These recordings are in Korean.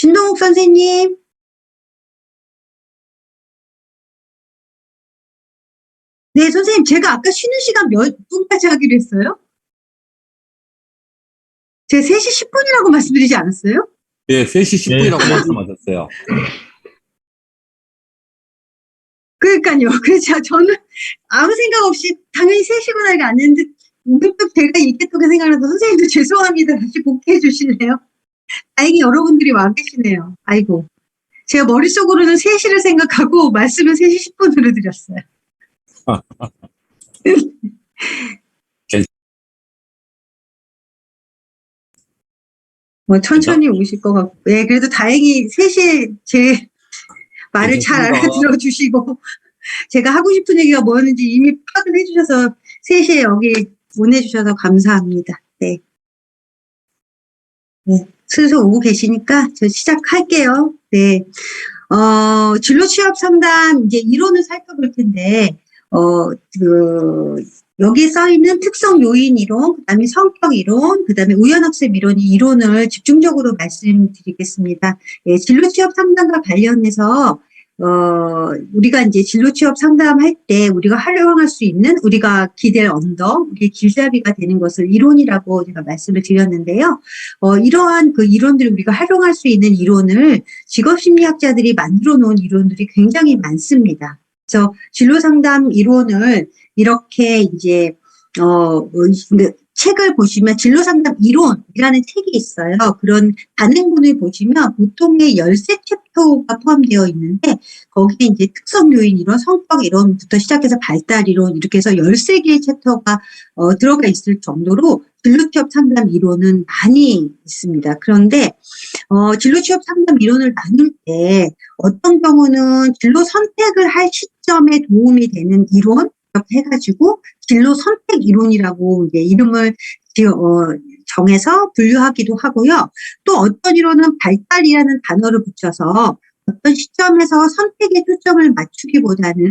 신동욱 선생님. 네, 선생님, 제가 아까 쉬는 시간 몇 분까지 하기로 했어요? 제가 3시 10분이라고 말씀드리지 않았어요? 네, 3시 10분이라고 말씀하셨어요. 그러니까요. 그래서 저는 아무 생각 없이 당연히 3시구나 이렇게 안 했는데 문득 제가 얘기했던 게 생각나서 선생님도 죄송합니다. 다시 복귀해 주실래요? 다행히 여러분들이 와 계시네요. 아이고. 제가 머릿속으로는 3시를 생각하고 말씀은 3시 10분으로 드렸어요. 뭐 천천히 오실 것 같고. 네, 그래도 다행히 3시에 제 말을 잘 알아들어 주시고 제가 하고 싶은 얘기가 뭐였는지 이미 파악을 해주셔서 3시에 여기 보내주셔서 감사합니다. 네. 네. 슬슬 오고 계시니까 저 시작할게요. 네. 진로 취업 상담 이제 이론을 살펴볼 텐데, 여기 써 있는 특성 요인 이론, 그 다음에 성격 이론, 그 다음에 우연학습 이론을 집중적으로 말씀드리겠습니다. 예, 진로 취업 상담과 관련해서 우리가 이제 진로 취업 상담할 때 우리가 활용할 수 있는 우리가 기댈 언덕, 우리의 길잡이가 되는 것을 이론이라고 제가 말씀을 드렸는데요. 이러한 그 이론들을 우리가 활용할 수 있는 이론을 직업심리학자들이 만들어 놓은 이론들이 굉장히 많습니다. 그래서 진로 상담 이론을 이렇게 이제, 책을 보시면 진로상담 이론이라는 책이 있어요. 그런 단행본을 보시면 보통의 13챕터가 포함되어 있는데 거기에 이제 특성 요인 이론, 성격 이론부터 시작해서 발달 이론 이렇게 해서 13개의 챕터가 들어가 있을 정도로 진로 취업 상담 이론은 많이 있습니다. 그런데 진로 취업 상담 이론을 나눌 때 어떤 경우는 진로 선택을 할 시점에 도움이 되는 이론 이렇게 해가지고 진로 선택 이론이라고 이제 이름을 정해서 분류하기도 하고요. 또 어떤 이론은 발달이라는 단어를 붙여서 어떤 시점에서 선택에 초점을 맞추기보다는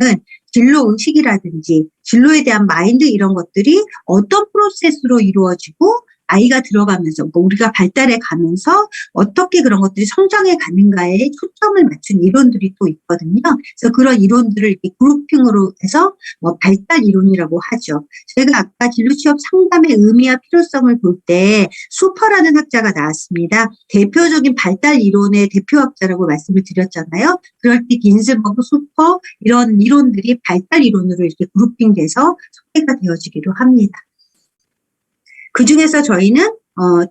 진로 의식이라든지 진로에 대한 마인드 이런 것들이 어떤 프로세스로 이루어지고 아이가 들어가면서 우리가 발달해 가면서 어떻게 그런 것들이 성장해 가는가에 초점을 맞춘 이론들이 또 있거든요. 그래서 그런 이론들을 이렇게 그룹핑으로 해서 발달 이론이라고 하죠. 제가 아까 진로 취업 상담의 의미와 필요성을 볼 때 수퍼라는 학자가 나왔습니다. 대표적인 발달 이론의 대표학자라고 말씀을 드렸잖아요. 그럴 때 긴스버그, 수퍼 이런 이론들이 발달 이론으로 이렇게 그룹핑돼서 소개가 되어지기도 합니다. 그 중에서 저희는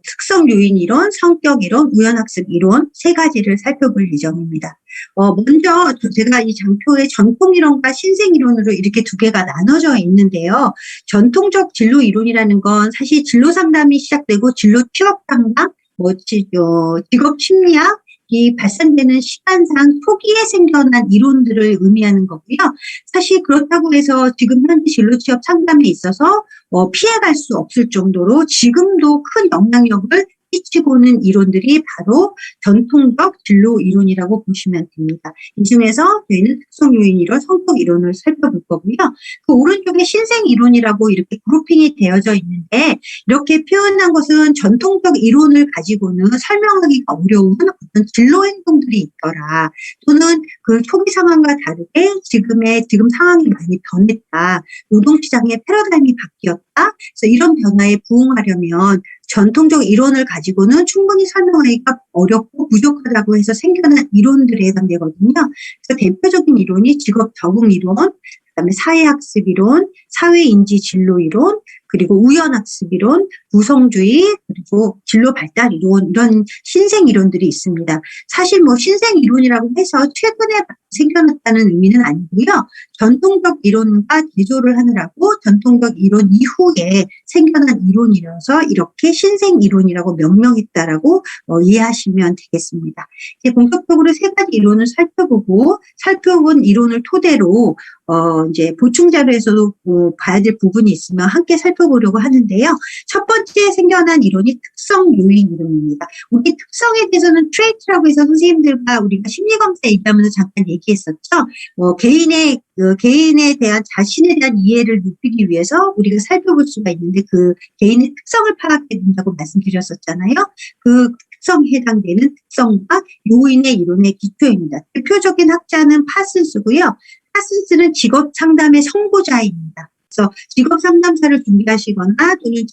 특성 요인 이론, 성격 이론, 우연학습 이론 3가지를 살펴볼 예정입니다. 먼저 제가 이 장표에 전통 이론과 신생 이론으로 이렇게 2개가 나눠져 있는데요. 전통적 진로 이론이라는 건 사실 진로 상담이 시작되고 진로 취업 상담, 직업 심리학, 이 발산되는 시간상 초기에 생겨난 이론들을 의미하는 거고요. 사실 그렇다고 해서 지금 현재 진로 취업 상담에 있어서 피해갈 수 없을 정도로 지금도 큰 영향력을 끼치고는 이론들이 바로 전통적 진로 이론이라고 보시면 됩니다. 이 중에서 저희는 특성 요인 이론, 성격 이론을 살펴볼 거고요. 그 오른쪽에 신생 이론이라고 이렇게 그룹핑이 되어져 있는데 이렇게 표현한 것은 전통적 이론을 가지고는 설명하기가 어려운 어떤 진로 행동들이 있더라. 또는 그 초기 상황과 다르게 지금 상황이 많이 변했다. 노동시장의 패러다임이 바뀌었다. 그래서 이런 변화에 부응하려면 전통적 이론을 가지고는 충분히 설명하기가 어렵고 부족하다고 해서 생겨난 이론들에 해당되거든요. 그래서 대표적인 이론이 직업 적응 이론, 그다음에 사회학습 이론, 사회인지 진로 이론, 그리고 우연학습 이론, 구성주의, 그리고 진로 발달 이론 이런 신생 이론들이 있습니다. 사실 뭐 신생 이론이라고 해서 최근에 생겨났다는 의미는 아니고요. 전통적 이론과 대조를 하느라고 전통적 이론 이후에 생겨난 이론이라서 이렇게 신생 이론이라고 명명했다라고 이해하시면 되겠습니다. 이제 본격적으로 3가지 이론을 살펴본 이론을 토대로 이제 보충 자료에서도 봐야 될 부분이 있으면 함께 살펴보려고 하는데요. 첫 번째 생겨난 이론이 특성 요인 이론입니다. 우리 특성에 대해서는 트레이트라고 해서 선생님들과 우리가 심리검사 얘기하면서 잠깐 얘기했었죠. 개인에 대한 자신에 대한 이해를 높이기 위해서 우리가 살펴볼 수가 있는데 그 개인의 특성을 파악해야 된다고 말씀드렸었잖아요. 그 특성에 해당되는 특성과 요인의 이론의 기초입니다. 대표적인 학자는 파슨스고요. 파슨스는 직업 상담의 선구자입니다. 그래서 직업 상담사를 준비하시거나 또는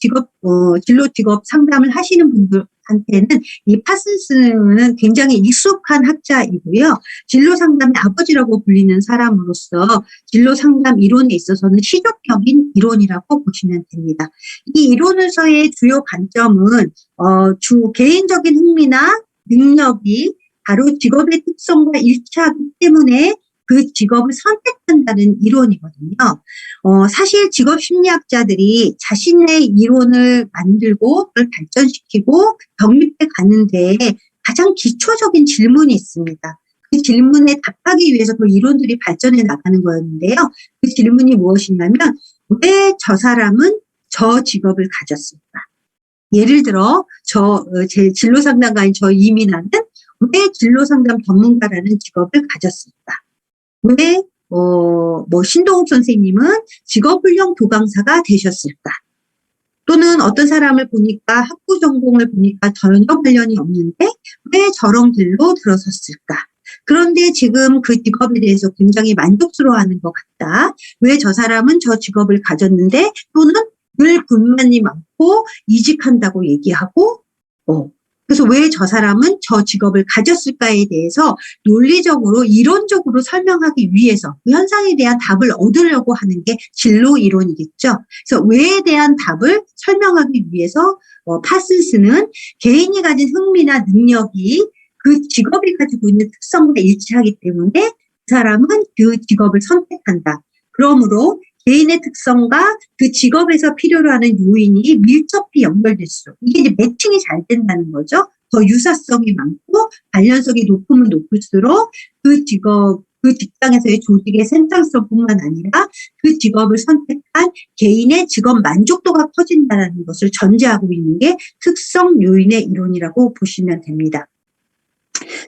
진로 직업 상담을 하시는 분들한테는 이 파슨스는 굉장히 익숙한 학자이고요. 진로 상담의 아버지라고 불리는 사람으로서 진로 상담 이론에 있어서는 시족적인 이론이라고 보시면 됩니다. 이 이론에서의 주요 관점은 개인적인 흥미나 능력이 바로 직업의 특성과 일치하기 때문에 그 직업을 선택한다는 이론이거든요. 사실 직업 심리학자들이 자신의 이론을 만들고 그걸 발전시키고 정립해 가는데 가장 기초적인 질문이 있습니다. 그 질문에 답하기 위해서 그 이론들이 발전해 나가는 거였는데요. 그 질문이 무엇이냐면 왜 저 사람은 저 직업을 가졌을까? 예를 들어 제 진로 상담가인 저 이민아는 왜 진로 상담 전문가라는 직업을 가졌을까? 왜 신동욱 선생님은 직업훈련 도강사가 되셨을까? 또는 어떤 사람을 보니까 학부 전공을 보니까 전혀 관련이 없는데 왜 저런 길로 들어섰을까? 그런데 지금 그 직업에 대해서 굉장히 만족스러워하는 것 같다. 왜 저 사람은 저 직업을 가졌는데 또는 늘 불만이 많고 이직한다고 얘기하고 그래서 왜 저 사람은 저 직업을 가졌을까에 대해서 논리적으로 이론적으로 설명하기 위해서 그 현상에 대한 답을 얻으려고 하는 게 진로 이론이겠죠. 그래서 왜에 대한 답을 설명하기 위해서 파슨스는 개인이 가진 흥미나 능력이 그 직업이 가지고 있는 특성과 일치하기 때문에 그 사람은 그 직업을 선택한다. 그러므로 개인의 특성과 그 직업에서 필요로 하는 요인이 밀접히 연결될수록 이게 이제 매칭이 잘 된다는 거죠. 더 유사성이 많고 관련성이 높으면 높을수록 그 직장에서의 조직의 생산성뿐만 아니라 그 직업을 선택한 개인의 직업 만족도가 커진다는 것을 전제하고 있는 게 특성 요인의 이론이라고 보시면 됩니다.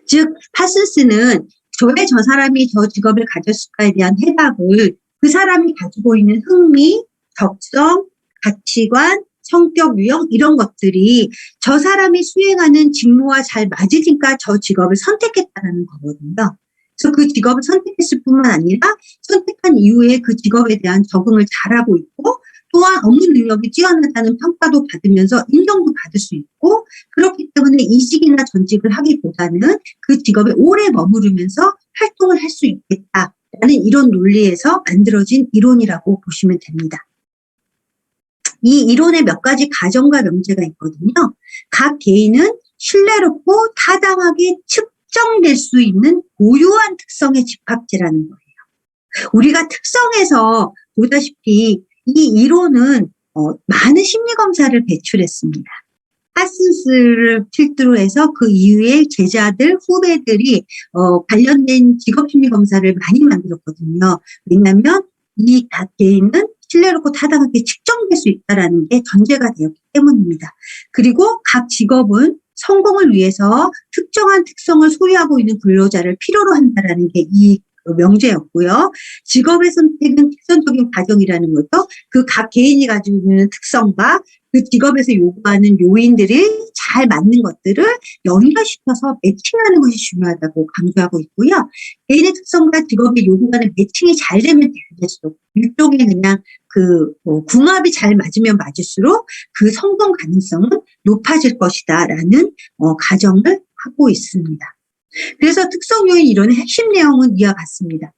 즉 파슨스는 왜 저 사람이 저 직업을 가졌을까에 대한 해답을 그 사람이 가지고 있는 흥미, 적성, 가치관, 성격, 유형 이런 것들이 저 사람이 수행하는 직무와 잘 맞으니까 저 직업을 선택했다는 거거든요. 그래서 그 직업을 선택했을 뿐만 아니라 선택한 이후에 그 직업에 대한 적응을 잘하고 있고 또한 업무 능력이 뛰어나다는 평가도 받으면서 인정도 받을 수 있고 그렇기 때문에 이직이나 전직을 하기보다는 그 직업에 오래 머무르면서 활동을 할 수 있겠다. 라는 이런 논리에서 만들어진 이론이라고 보시면 됩니다. 이 이론에 몇 가지 가정과 명제가 있거든요. 각 개인은 신뢰롭고 타당하게 측정될 수 있는 고유한 특성의 집합체라는 거예요. 우리가 특성에서 보다시피 이 이론은 많은 심리검사를 배출했습니다. 파슨스를 필두로 해서 그 이후에 제자들, 후배들이 관련된 직업심리검사를 많이 만들었거든요. 왜냐하면 이 각 개인은 신뢰롭고 타당하게 측정될 수 있다는 게 전제가 되었기 때문입니다. 그리고 각 직업은 성공을 위해서 특정한 특성을 소유하고 있는 근로자를 필요로 한다는 게 이 명제였고요. 직업의 선택은 직선적인 과정이라는 것도 그 각 개인이 가지고 있는 특성과 그 직업에서 요구하는 요인들이 잘 맞는 것들을 연결시켜서 매칭하는 것이 중요하다고 강조하고 있고요. 개인의 특성과 직업의 요구하는 매칭이 잘 되면 될수록 일종의 그냥 궁합이 잘 맞으면 맞을수록 그 성공 가능성은 높아질 것이다라는 가정을 하고 있습니다. 그래서 특성 요인 이론의 핵심 내용은 이와 같습니다.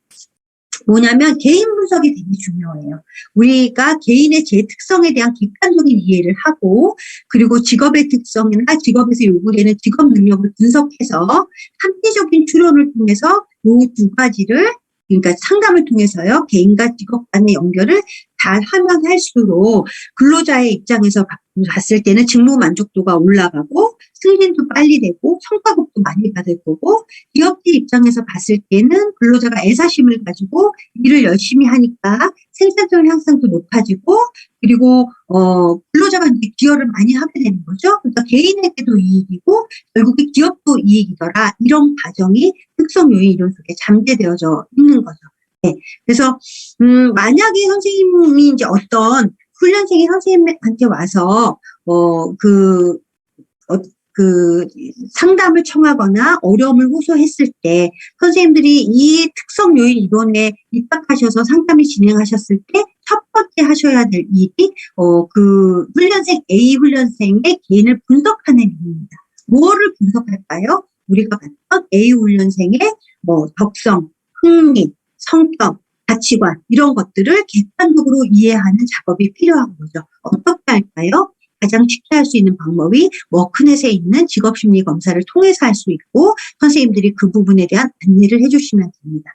뭐냐면 개인 분석이 되게 중요해요. 우리가 개인의 제 특성에 대한 객관적인 이해를 하고 그리고 직업의 특성이나 직업에서 요구되는 직업 능력을 분석해서 합리적인 추론을 통해서 이 두 가지를 그러니까 상담을 통해서요. 개인과 직업 간의 연결을 잘 하면 할수록 근로자의 입장에서 봤을 때는 직무 만족도가 올라가고 승진도 빨리 되고 성과급도 많이 받을 거고 기업체 입장에서 봤을 때는 근로자가 애사심을 가지고 일을 열심히 하니까 생산성 향상도 높아지고 그리고 근로자가 이제 기여를 많이 하게 되는 거죠. 그러니까 개인에게도 이익이고 결국에 기업도 이익이더라. 이런 과정이 특성 요인 이론 속에 잠재되어져 있는 거죠. 네. 그래서 만약에 선생님이 이제 어떤 훈련생이 선생님한테 와서 그 상담을 청하거나 어려움을 호소했을 때 선생님들이 이 특성 요인 이론에 입각하셔서 상담을 진행하셨을 때 첫 번째 하셔야 될 일이 그 훈련생 A 훈련생의 개인을 분석하는 일입니다. 뭐를 분석할까요? 우리가 봤던 A 훈련생의 뭐 적성, 흥미, 성격, 가치관 이런 것들을 객관적으로 이해하는 작업이 필요한 거죠. 어떻게 할까요? 가장 쉽게 할 수 있는 방법이 워크넷에 있는 직업심리 검사를 통해서 할 수 있고 선생님들이 그 부분에 대한 안내를 해주시면 됩니다.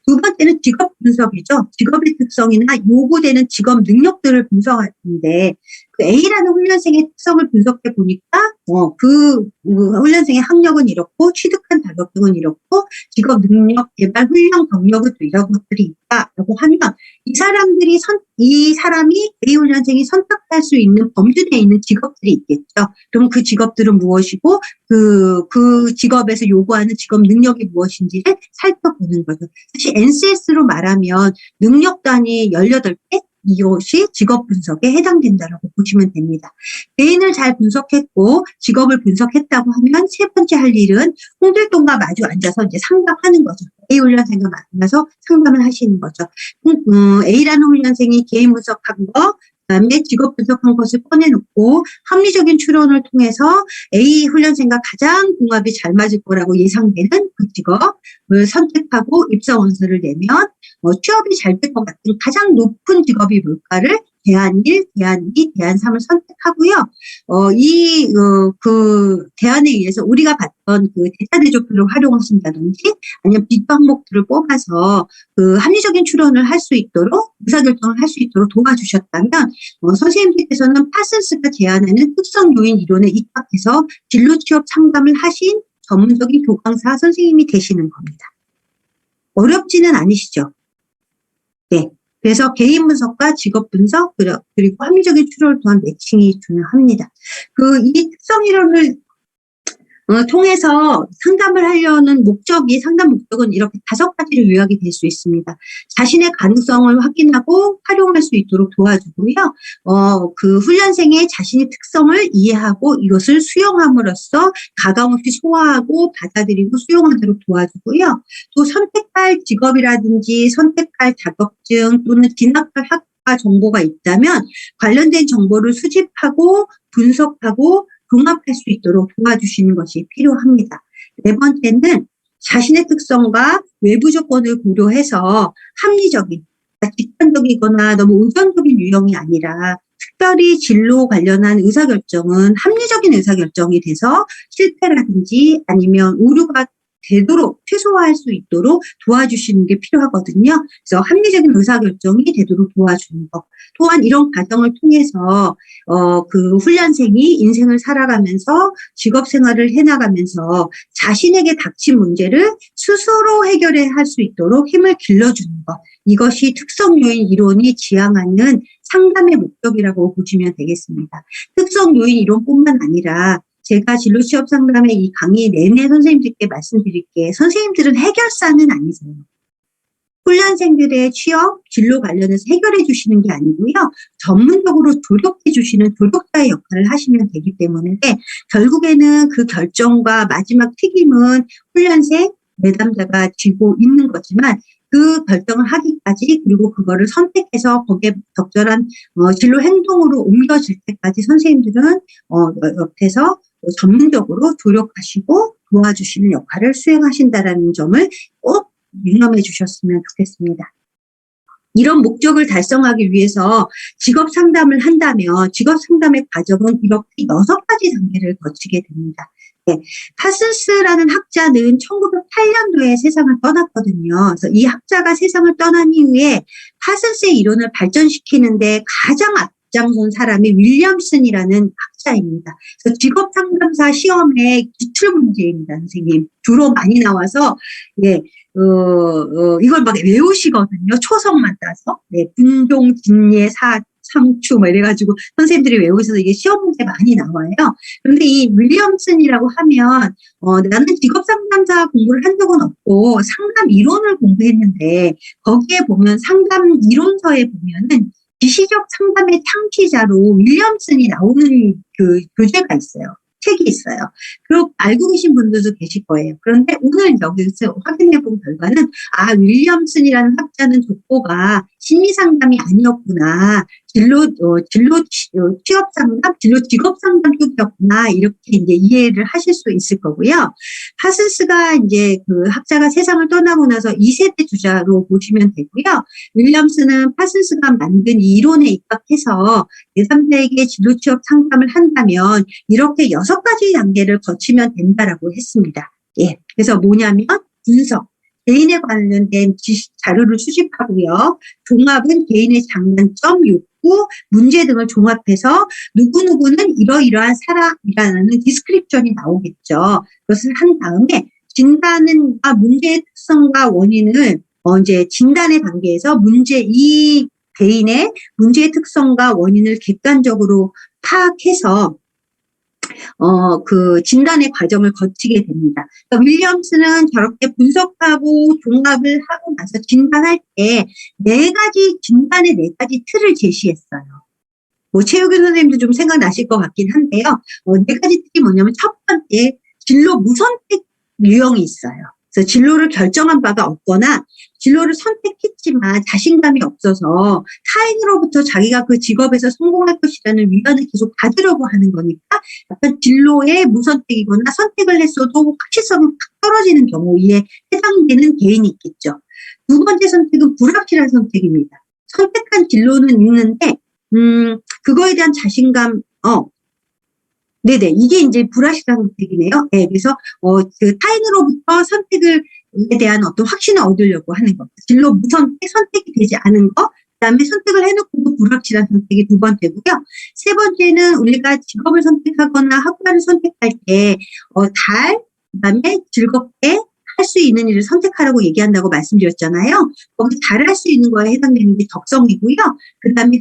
두 번째는 직업 분석이죠. 직업의 특성이나 요구되는 직업 능력들을 분석하는데 그 A라는 훈련생의 특성을 분석해 보니까 그 훈련생의 학력은 이렇고 취득한 자격증은 이렇고 직업 능력, 개발, 훈련 경력은 또 이런 것들이 있다라고 하면 이 사람이 A 훈련생이 선택할 수 있는 범주 내에 있는 직업들이 있겠죠. 그럼 그 직업들은 무엇이고 그 직업에서 요구하는 직업 능력이 무엇인지를 살펴보는 거죠. 사실 NCS로 말하면 능력 단위 18개 이것이 직업 분석에 해당된다라고 보시면 됩니다. 개인을 잘 분석했고 직업을 분석했다고 하면 세 번째 할 일은 홍길동과 마주 앉아서 이제 상담하는 거죠. A 훈련생과 만나서 상담을 하시는 거죠. A라는 훈련생이 개인 분석한 거, 그다음에 직업 분석한 것을 꺼내놓고 합리적인 추론을 통해서 A 훈련생과 가장 궁합이 잘 맞을 거라고 예상되는 그 직업을 선택하고 입사 원서를 내면 취업이 잘 될 것 같은 가장 높은 직업이 뭘까를 대안 1, 대안 2, 대안 3을 선택하고요. 그 대안에 의해서 우리가 봤던 그 대차대조표를 활용하신다든지 아니면 빅 항목들을 뽑아서 그 합리적인 추론을 할 수 있도록 의사결정을 할 수 있도록 도와주셨다면 선생님께서는 파슨스가 제안하는 특성 요인 이론에 입각해서 진로 취업 상담을 하신 전문적인 교강사 선생님이 되시는 겁니다. 어렵지는 않으시죠? 네. 그래서 개인 분석과 직업 분석 그리고 합리적인 추론을 통한 매칭이 중요합니다. 이 특성 이론을 통해서 상담을 하려는 상담 목적은 이렇게 5가지로 요약이 될 수 있습니다. 자신의 가능성을 확인하고 활용할 수 있도록 도와주고요. 그 훈련생의 자신의 특성을 이해하고 이것을 수용함으로써 가감없이 소화하고 받아들이고 수용하도록 도와주고요. 또 선택할 직업이라든지 선택할 자격증 또는 진학할 학과 정보가 있다면 관련된 정보를 수집하고 분석하고 종합할 수 있도록 도와주시는 것이 필요합니다. 네 번째는 자신의 특성과 외부 조건을 고려해서 합리적인, 직관적이거나 너무 의존적인 유형이 아니라 특별히 진로 관련한 의사결정은 합리적인 의사결정이 돼서 실패라든지 아니면 오류가 되도록 최소화할 수 있도록 도와주시는 게 필요하거든요. 그래서 합리적인 의사결정이 되도록 도와주는 것. 또한 이런 과정을 통해서 그 훈련생이 인생을 살아가면서 직업 생활을 해나가면서 자신에게 닥친 문제를 스스로 해결할 수 있도록 힘을 길러주는 것. 이것이 특성 요인 이론이 지향하는 상담의 목적이라고 보시면 되겠습니다. 특성 요인 이론뿐만 아니라 제가 진로 취업 상담의 이 강의 내내 선생님들께 말씀드릴게 선생님들은 해결사는 아니세요. 훈련생들의 취업, 진로 관련해서 해결해 주시는 게 아니고요. 전문적으로 조력해 주시는 조력자의 역할을 하시면 되기 때문에 결국에는 그 결정과 마지막 책임은 훈련생, 내담자가 쥐고 있는 거지만 그 결정을 하기까지 그리고 그거를 선택해서 거기에 적절한 진로 행동으로 옮겨질 때까지 선생님들은 옆에서 전문적으로 조력하시고 도와주시는 역할을 수행하신다는 점을 꼭 유념해 주셨으면 좋겠습니다. 이런 목적을 달성하기 위해서 직업 상담을 한다면 직업 상담의 과정은 이렇게 6가지 단계를 거치게 됩니다. 네, 파슨스라는 학자는 1908년도에 세상을 떠났거든요. 그래서 이 학자가 세상을 떠난 이후에 파슨스의 이론을 발전시키는데 가장 앞장선 사람이 윌리엄슨이라는 학자입니다. 그래서 직업 상담사 시험의 기출 문제입니다, 선생님. 주로 많이 나와서 이걸 막 외우시거든요. 초성만 따서. 네, 분종, 진예, 상추 이래가지고 선생님들이 외우셔서 이게 시험 문제 많이 나와요. 그런데 이 윌리엄슨이라고 하면 나는 직업 상담사 공부를 한 적은 없고 상담 이론을 공부했는데 거기에 보면 상담 이론서에 보면은 비시적 상담의 창시자로 윌리엄슨이 나오는 그 교재가 있어요. 책이 있어요. 그리고 알고 계신 분들도 계실 거예요. 그런데 오늘 여기서 확인해 본 결과는 윌리엄슨이라는 학자는 족보가 심리 상담이 아니었구나. 취업 상담, 직업 상담 쪽이었구나. 이렇게 이제 이해를 하실 수 있을 거고요. 파슨스가 이제 그 학자가 세상을 떠나고 나서 2세대 주자로 보시면 되고요. 윌리엄슨은 파슨스가 만든 이 이론에 입각해서 제3자에게 진로 취업 상담을 한다면 이렇게 6가지 단계를 거치면 된다라고 했습니다. 예. 그래서 뭐냐면 분석. 개인에 관련된 지식 자료를 수집하고요. 종합은 개인의 장단점, 욕구, 문제 등을 종합해서 누구누구는 이러이러한 사람이라는 디스크립션이 나오겠죠. 그것을 한 다음에 진단은 문제의 특성과 원인을 이제 진단의 단계에서 이 개인의 문제의 특성과 원인을 객관적으로 파악해서 그 진단의 과정을 거치게 됩니다. 그러니까 윌리엄스는 저렇게 분석하고 종합을 하고 나서 진단할 때 진단의 4가지 틀을 제시했어요. 뭐 최욱일 선생님도 좀 생각나실 것 같긴 한데요. 4가지 틀이 뭐냐면 첫 번째, 진로 무선택 유형이 있어요. 그래서 진로를 결정한 바가 없거나 진로를 선택했지만 자신감이 없어서 타인으로부터 자기가 그 직업에서 성공할 것이라는 위안을 계속 받으려고 하는 거니까 약간 진로의 무선택이거나 선택을 했어도 확실성이 확 떨어지는 경우에 해당되는 개인이 있겠죠. 두 번째 선택은 불확실한 선택입니다. 선택한 진로는 있는데 그거에 대한 자신감, 네네. 이게 이제 불확실한 선택이네요. 네. 그래서, 그 타인으로부터 선택에 대한 어떤 확신을 얻으려고 하는 것. 진로 무선택, 선택이 되지 않은 거. 그 다음에 선택을 해놓고도 불확실한 선택이 2번째고요. 세 번째는 우리가 직업을 선택하거나 학과를 선택할 때, 그 다음에 즐겁게 할 수 있는 일을 선택하라고 얘기한다고 말씀드렸잖아요. 거기 잘할 수 있는 거에 해당되는 게 적성이고요. 그 다음에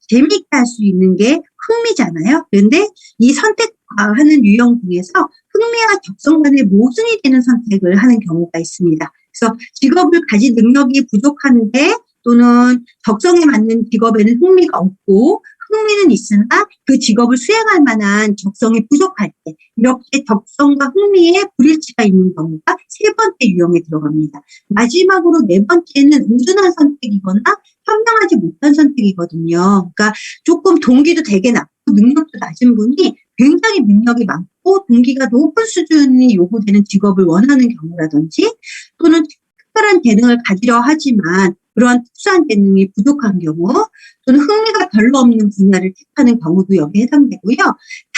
재미있게 할 수 있는 게 흥미잖아요. 그런데 이 선택하는 유형 중에서 흥미와 적성 간의 모순이 되는 선택을 하는 경우가 있습니다. 그래서 직업을 가진 능력이 부족한데 또는 적성에 맞는 직업에는 흥미가 없고 흥미는 있으나 그 직업을 수행할 만한 적성이 부족할 때 이렇게 적성과 흥미에 불일치가 있는 경우가 3번째 유형에 들어갑니다. 마지막으로 4번째는 우둔한 선택이거나 현명하지 못한 선택이거든요. 그러니까 조금 동기도 되게 낮고 능력도 낮은 분이 굉장히 능력이 많고 동기가 높은 수준이 요구되는 직업을 원하는 경우라든지 또는 특별한 재능을 가지려 하지만 그러한 특수한 재능이 부족한 경우 또는 흥미가 별로 없는 분야를 택하는 경우도 여기에 해당되고요.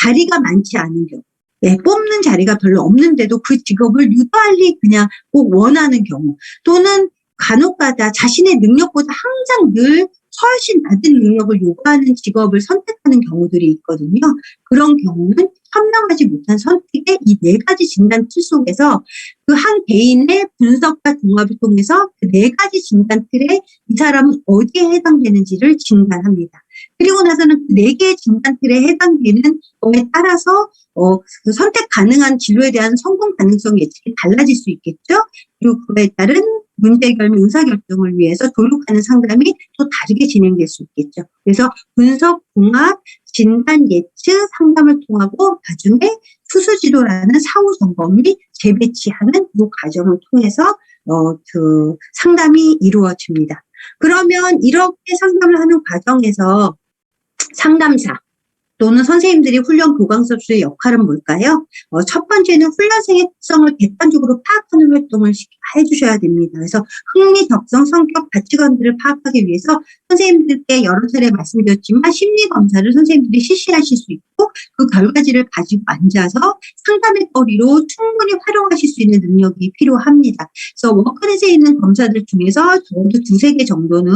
자리가 많지 않은 경우. 네, 뽑는 자리가 별로 없는데도 그 직업을 유달리 그냥 꼭 원하는 경우 또는 간혹가다 자신의 능력보다 항상 늘 훨씬 낮은 능력을 요구하는 직업을 선택하는 경우들이 있거든요. 그런 경우는 현명하지 못한 선택의 이 4가지 진단 틀 속에서 그 한 개인의 분석과 종합을 통해서 그 4가지 진단 틀에 이 사람은 어디에 해당되는지를 진단합니다. 그리고 나서는 그 4개의 진단 틀에 해당되는 거에 따라서 그 선택 가능한 진로에 대한 성공 가능성 예측이 달라질 수 있겠죠. 그리고 그에 따른 문제 해결 및 의사결정을 위해서 조력하는 상담이 또 다르게 진행될 수 있겠죠. 그래서 분석, 종합, 진단, 예측, 상담을 통하고 나중에 투수지도라는 사후 점검 및 재배치하는 이 과정을 통해서 그 상담이 이루어집니다. 그러면 이렇게 상담을 하는 과정에서 상담사 또는 선생님들이 훈련 교감서주의 역할은 뭘까요? 첫 번째는 훈련생의 특성을 객관적으로 파악하는 활동을 해주셔야 됩니다. 그래서 흥미, 적성, 성격, 가치관들을 파악하기 위해서 선생님들께 여러 차례 말씀드렸지만 심리검사를 선생님들이 실시하실 수 있고 그 결과지를 가지고 앉아서 상담의 거리로 충분히 활용하실 수 있는 능력이 필요합니다. 그래서 워크넷에 있는 검사들 중에서 적어도 2-3개 정도는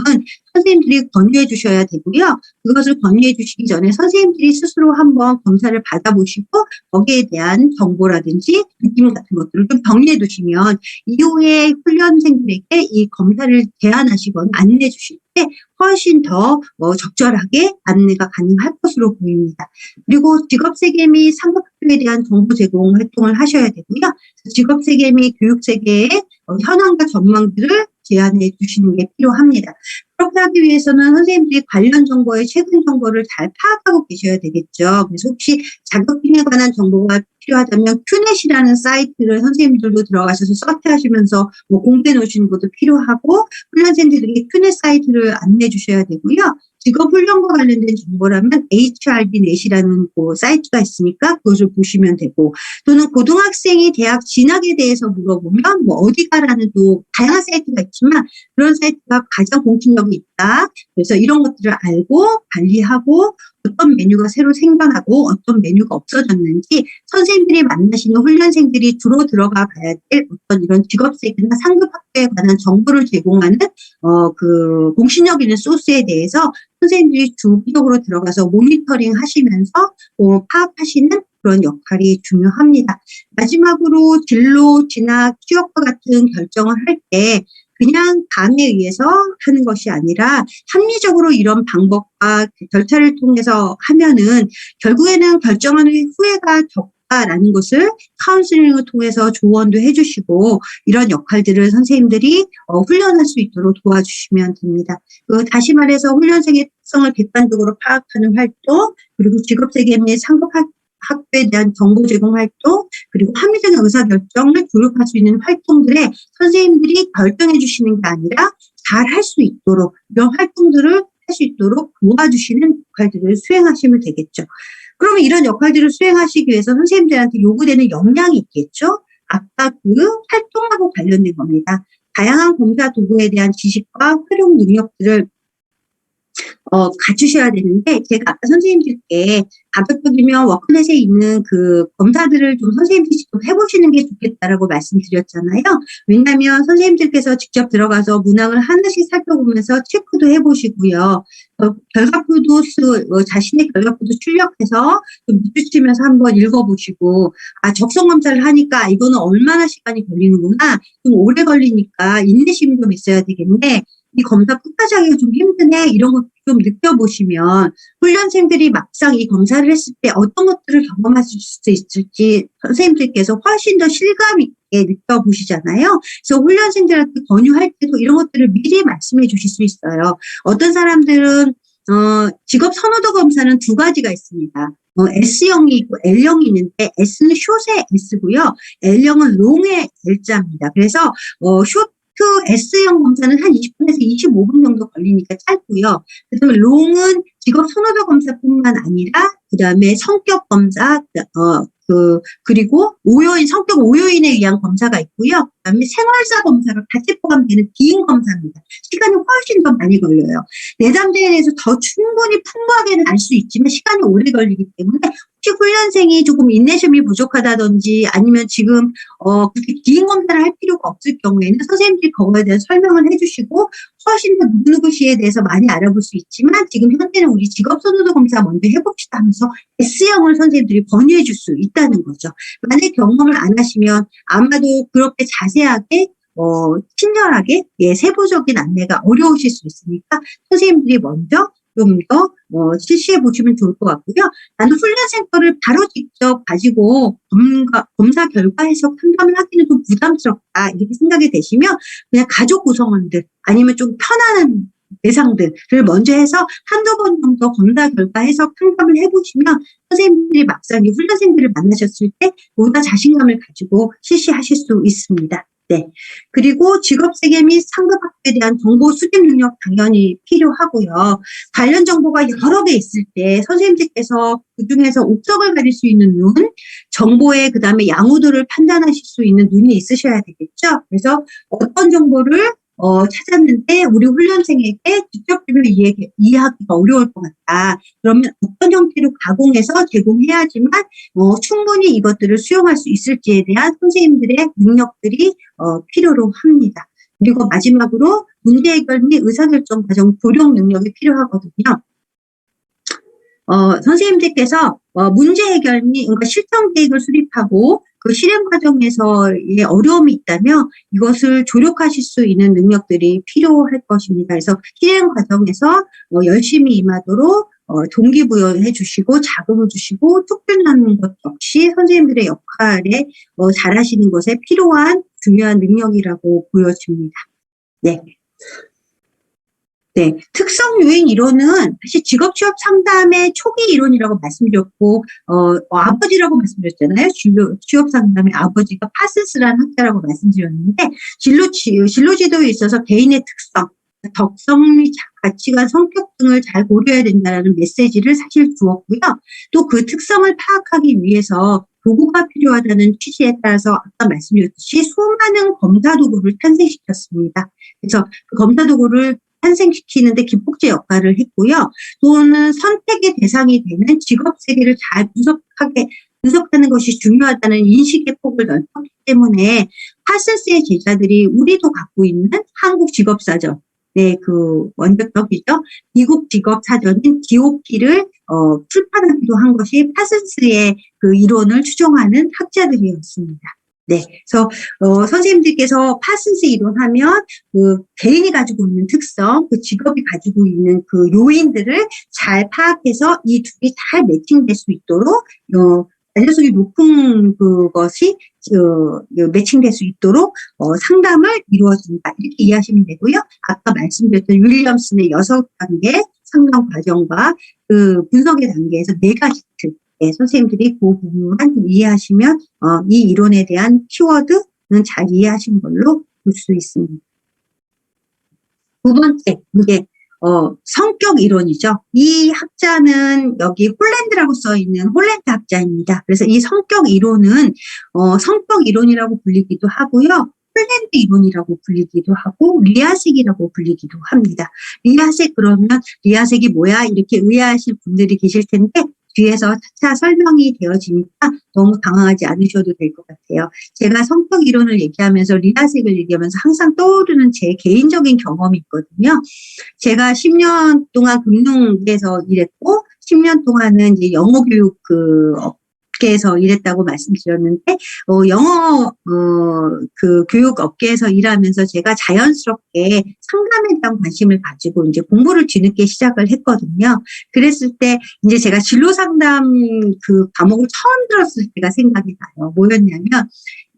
선생님들이 권유해 주셔야 되고요. 그것을 권유해 주시기 전에 선생님들이 스스로 한번 검사를 받아보시고 거기에 대한 정보라든지 느낌 같은 것들을 좀 정리해 두시면 이후에 훈련생들에게 이 검사를 제안하시거나 안내해 주실 때 훨씬 더 적절하게 안내가 가능할 것으로 보입니다. 그리고 직업세계 및 상급학교에 대한 정보 제공 활동을 하셔야 되고요. 직업세계 및 교육세계의 현황과 전망들을 제안해 주시는 게 필요합니다. 그렇게 하기 위해서는 선생님들이 관련 정보의 최근 정보를 잘 파악하고 계셔야 되겠죠. 그래서 혹시 자격증에 관한 정보가 필요하다면 큐넷이라는 사이트를 선생님들도 들어가셔서 서치하시면서 뭐 공부해 놓으시는 것도 필요하고, 훈련생들에게 큐넷 사이트를 안내해 주셔야 되고요. 직업 훈련과 관련된 정보라면 HRD 넷이라는 그 사이트가 있으니까 그것을 보시면 되고, 또는 고등학생이 대학 진학에 대해서 물어보면 뭐 어디 가라는 또 다양한 사이트가 있지만 그런 사이트가 가장 공신력이 있다. 그래서 이런 것들을 알고 관리하고 어떤 메뉴가 새로 생겨나고 어떤 메뉴가 없어졌는지 선생님들이 만나시는 훈련생들이 주로 들어가 봐야 될 어떤 이런 직업세계나 상급 학교에 관한 정보를 제공하는 그 공신력 있는 소스에 대해서 선생님들이 주기적으로 들어가서 모니터링 하시면서 파악하시는 그런 역할이 중요합니다. 마지막으로 진로, 진학, 취업과 같은 결정을 할 때 그냥 감에 의해서 하는 것이 아니라 합리적으로 이런 방법과 절차를 통해서 하면은 결국에는 결정하는 후회가 적다라는 것을 카운슬링을 통해서 조언도 해주시고, 이런 역할들을 선생님들이 훈련할 수 있도록 도와주시면 됩니다. 다시 말해서 훈련생의 특성을 객관적으로 파악하는 활동, 그리고 직업세계 및 상급 학교에 대한 정보 제공 활동, 그리고 합리적인 의사결정을 교육할 수 있는 활동들에 선생님들이 결정해 주시는 게 아니라 잘 할 수 있도록 이런 활동들을 할 수 있도록 도와주시는 역할들을 수행하시면 되겠죠. 그러면 이런 역할들을 수행하시기 위해서 선생님들한테 요구되는 역량이 있겠죠. 아까 그 활동하고 관련된 겁니다. 다양한 검사 도구에 대한 지식과 활용 능력들을 갖추셔야 되는데, 제가 아까 선생님들께 가급적이면 워크넷에 있는 그 검사들을 좀 선생님들이 직접 해보시는 게 좋겠다라고 말씀드렸잖아요. 왜냐하면 선생님들께서 직접 들어가서 문항을 하나씩 살펴보면서 체크도 해보시고요. 결과표도 자신의 결과표도 출력해서 좀 밑줄치면서 한번 읽어보시고, 적성 검사를 하니까 이거는 얼마나 시간이 걸리는구나, 좀 오래 걸리니까 인내심이 좀 있어야 되겠네, 이 검사 끝까지 하기가 좀 힘드네, 이런 것 좀 느껴보시면 훈련생들이 막상 이 검사를 했을 때 어떤 것들을 경험하실 수 있을지 선생님들께서 훨씬 더 실감 있게 느껴보시잖아요. 그래서 훈련생들한테 권유할 때도 이런 것들을 미리 말씀해 주실 수 있어요. 어떤 사람들은 직업 선호도 검사는 두 가지가 있습니다. S형이 있고 L형이 있는데, S는 숏의 S고요. L형은 롱의 L자입니다. 그래서 숏 S형 검사는 한 20분에서 25분 정도 걸리니까 짧고요. 그다음에 롱은 직업 선호도 검사뿐만 아니라 그다음에 성격 검사, 그리고 성격 오요인에 의한 검사가 있고요. 그다음에 생활사 검사가 같이 포함되는 기인 검사입니다. 시간이 훨씬 더 많이 걸려요. 내담대에 대해서 더 충분히 풍부하게는 알 수 있지만 시간이 오래 걸리기 때문에 혹시 훈련생이 조금 인내심이 부족하다든지 아니면 지금 그렇게 기인 검사를 할 필요가 없을 경우에는 선생님들이 그거에 대한 설명을 해주시고 훨씬 더 누구누구 씨에 대해서 많이 알아볼 수 있지만 지금 현재는 우리 직업 선호도 검사 먼저 해봅시다 하면서 S형을 선생님들이 권유해 줄 수 있다는 거죠. 만약 경험을 안 하시면 아마도 그렇게 자세하게 친절하게 세부적인 안내가 어려우실 수 있으니까 선생님들이 먼저 좀 더 실시해 보시면 좋을 것 같고요. 나는 훈련생 거를 바로 직접 가지고 검사 결과 해석 상담을 하기는 좀 부담스럽다, 이렇게 생각이 되시면 그냥 가족 구성원들 아니면 좀 편안한 대상들을 먼저 해서 한두 번 정도 검사 결과 해석 상담을 해보시면 선생님들이 막상 이 훈련생들을 만나셨을 때 보다 자신감을 가지고 실시하실 수 있습니다. 네. 그리고 직업세계 및 상급 학교에 대한 정보 수집 능력 당연히 필요하고요. 관련 정보가 여러 개 있을 때 선생님들께서 그중에서 옥석을 가릴 수 있는 눈, 정보의 그다음에 양호도를 판단하실 수 있는 눈이 있으셔야 되겠죠. 그래서 어떤 정보를 찾았는데 우리 훈련생에게 직접적으로 이해하기가 어려울 것 같다. 그러면 어떤 형태로 가공해서 제공해야지만 충분히 이것들을 수용할 수 있을지에 대한 선생님들의 능력들이 필요로 합니다. 그리고 마지막으로 문제 해결 및 의사결정 과정 조력 능력이 필요하거든요. 선생님들께서 문제 해결 및 그러니까 실천 계획을 수립하고 그 실행 과정에서의 어려움이 있다면 이것을 조력하실 수 있는 능력들이 필요할 것입니다. 그래서 실행 과정에서 열심히 임하도록 동기부여해 주시고 자극을 주시고 촉진하는 것 역시 선생님들의 역할에 잘하시는 것에 필요한 중요한 능력이라고 보여집니다. 네. 네, 특성 요인 이론은 사실 직업 취업 상담의 초기 이론이라고 말씀드렸고, 아버지라고 말씀드렸잖아요. 취업 상담의 아버지가 파슨스라는 학자라고 말씀드렸는데, 진로 지도에 있어서 개인의 특성, 덕성 및 가치관, 성격 등을 잘 고려해야 된다는 메시지를 사실 주었고요. 또 그 특성을 파악하기 위해서 도구가 필요하다는 취지에 따라서 아까 말씀드렸듯이 수많은 검사 도구를 탄생시켰습니다. 그래서 그 검사 도구를 탄생시키는데 기폭제 역할을 했고요. 또는 선택의 대상이 되는 직업 세계를 잘 분석하는 것이 중요하다는 인식의 폭을 넓혔기 때문에 파슨스의 제자들이 우리도 갖고 있는 한국 직업사전, 네, 그 원작적이죠. 미국 직업사전인 DOP를 출판하기도 한 것이 파슨스의 그 이론을 추종하는 학자들이었습니다. 네, 그래서 선생님들께서 파슨스 이론하면 그 개인이 가지고 있는 특성, 그 직업이 가지고 있는 그 요인들을 잘 파악해서 이 둘이 잘 매칭될 수 있도록 자녀성이 높은 그것이 매칭될 수 있도록 상담을 이루어진다. 이렇게 이해하시면 되고요. 아까 말씀드렸던 윌리엄슨의 6단계 상담 과정과 그 분석의 단계에서 4가지 틀. 네, 선생님들이 그 부분만 좀 이해하시면 이 이론에 대한 키워드는 잘 이해하신 걸로 볼 수 있습니다. 두 번째, 이게 성격 이론이죠. 이 학자는 여기 홀랜드라고 써 있는 홀랜드 학자입니다. 그래서 이 성격 이론은 성격 이론이라고 불리기도 하고요. 홀랜드 이론이라고 불리기도 하고 리아색이라고 불리기도 합니다. 리아색 그러면 리아색이 뭐야? 이렇게 의아하실 분들이 계실 텐데 뒤에서 차차 설명이 되어지니까 너무 당황하지 않으셔도 될 것 같아요. 제가 성격 이론을 얘기하면서 리아색을 얘기하면서 항상 떠오르는 제 개인적인 경험이 있거든요. 제가 10년 동안 금융에서 일했고 10년 동안은 이제 영어 교육 업계에서 일했다고 말씀드렸는데 영어 그 교육 업계에서 일하면서 제가 자연스럽게 상담에 대한 관심을 가지고 이제 공부를 뒤늦게 시작을 했거든요. 그랬을 때 이제 제가 진로 상담 그 과목을 처음 들었을 때가 생각이 나요. 뭐였냐면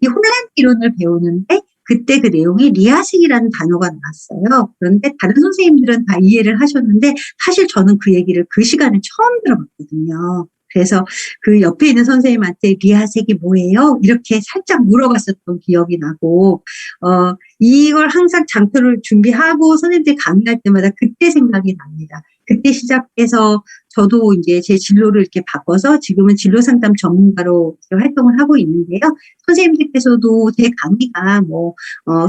이 홀랜드 이론을 배우는데 그때 그 내용이 리아식이라는 단어가 나왔어요. 그런데 다른 선생님들은 다 이해를 하셨는데 사실 저는 그 얘기를 그 시간에 처음 들어봤거든요. 그래서 그 옆에 있는 선생님한테 리아색이 뭐예요? 이렇게 살짝 물어봤었던 기억이 나고, 이걸 항상 장표를 준비하고 선생님들이 강의할 때마다 그때 생각이 납니다. 그때 시작해서 저도 이제 제 진로를 이렇게 바꿔서 지금은 진로 상담 전문가로 활동을 하고 있는데요. 선생님들께서도 제 강의가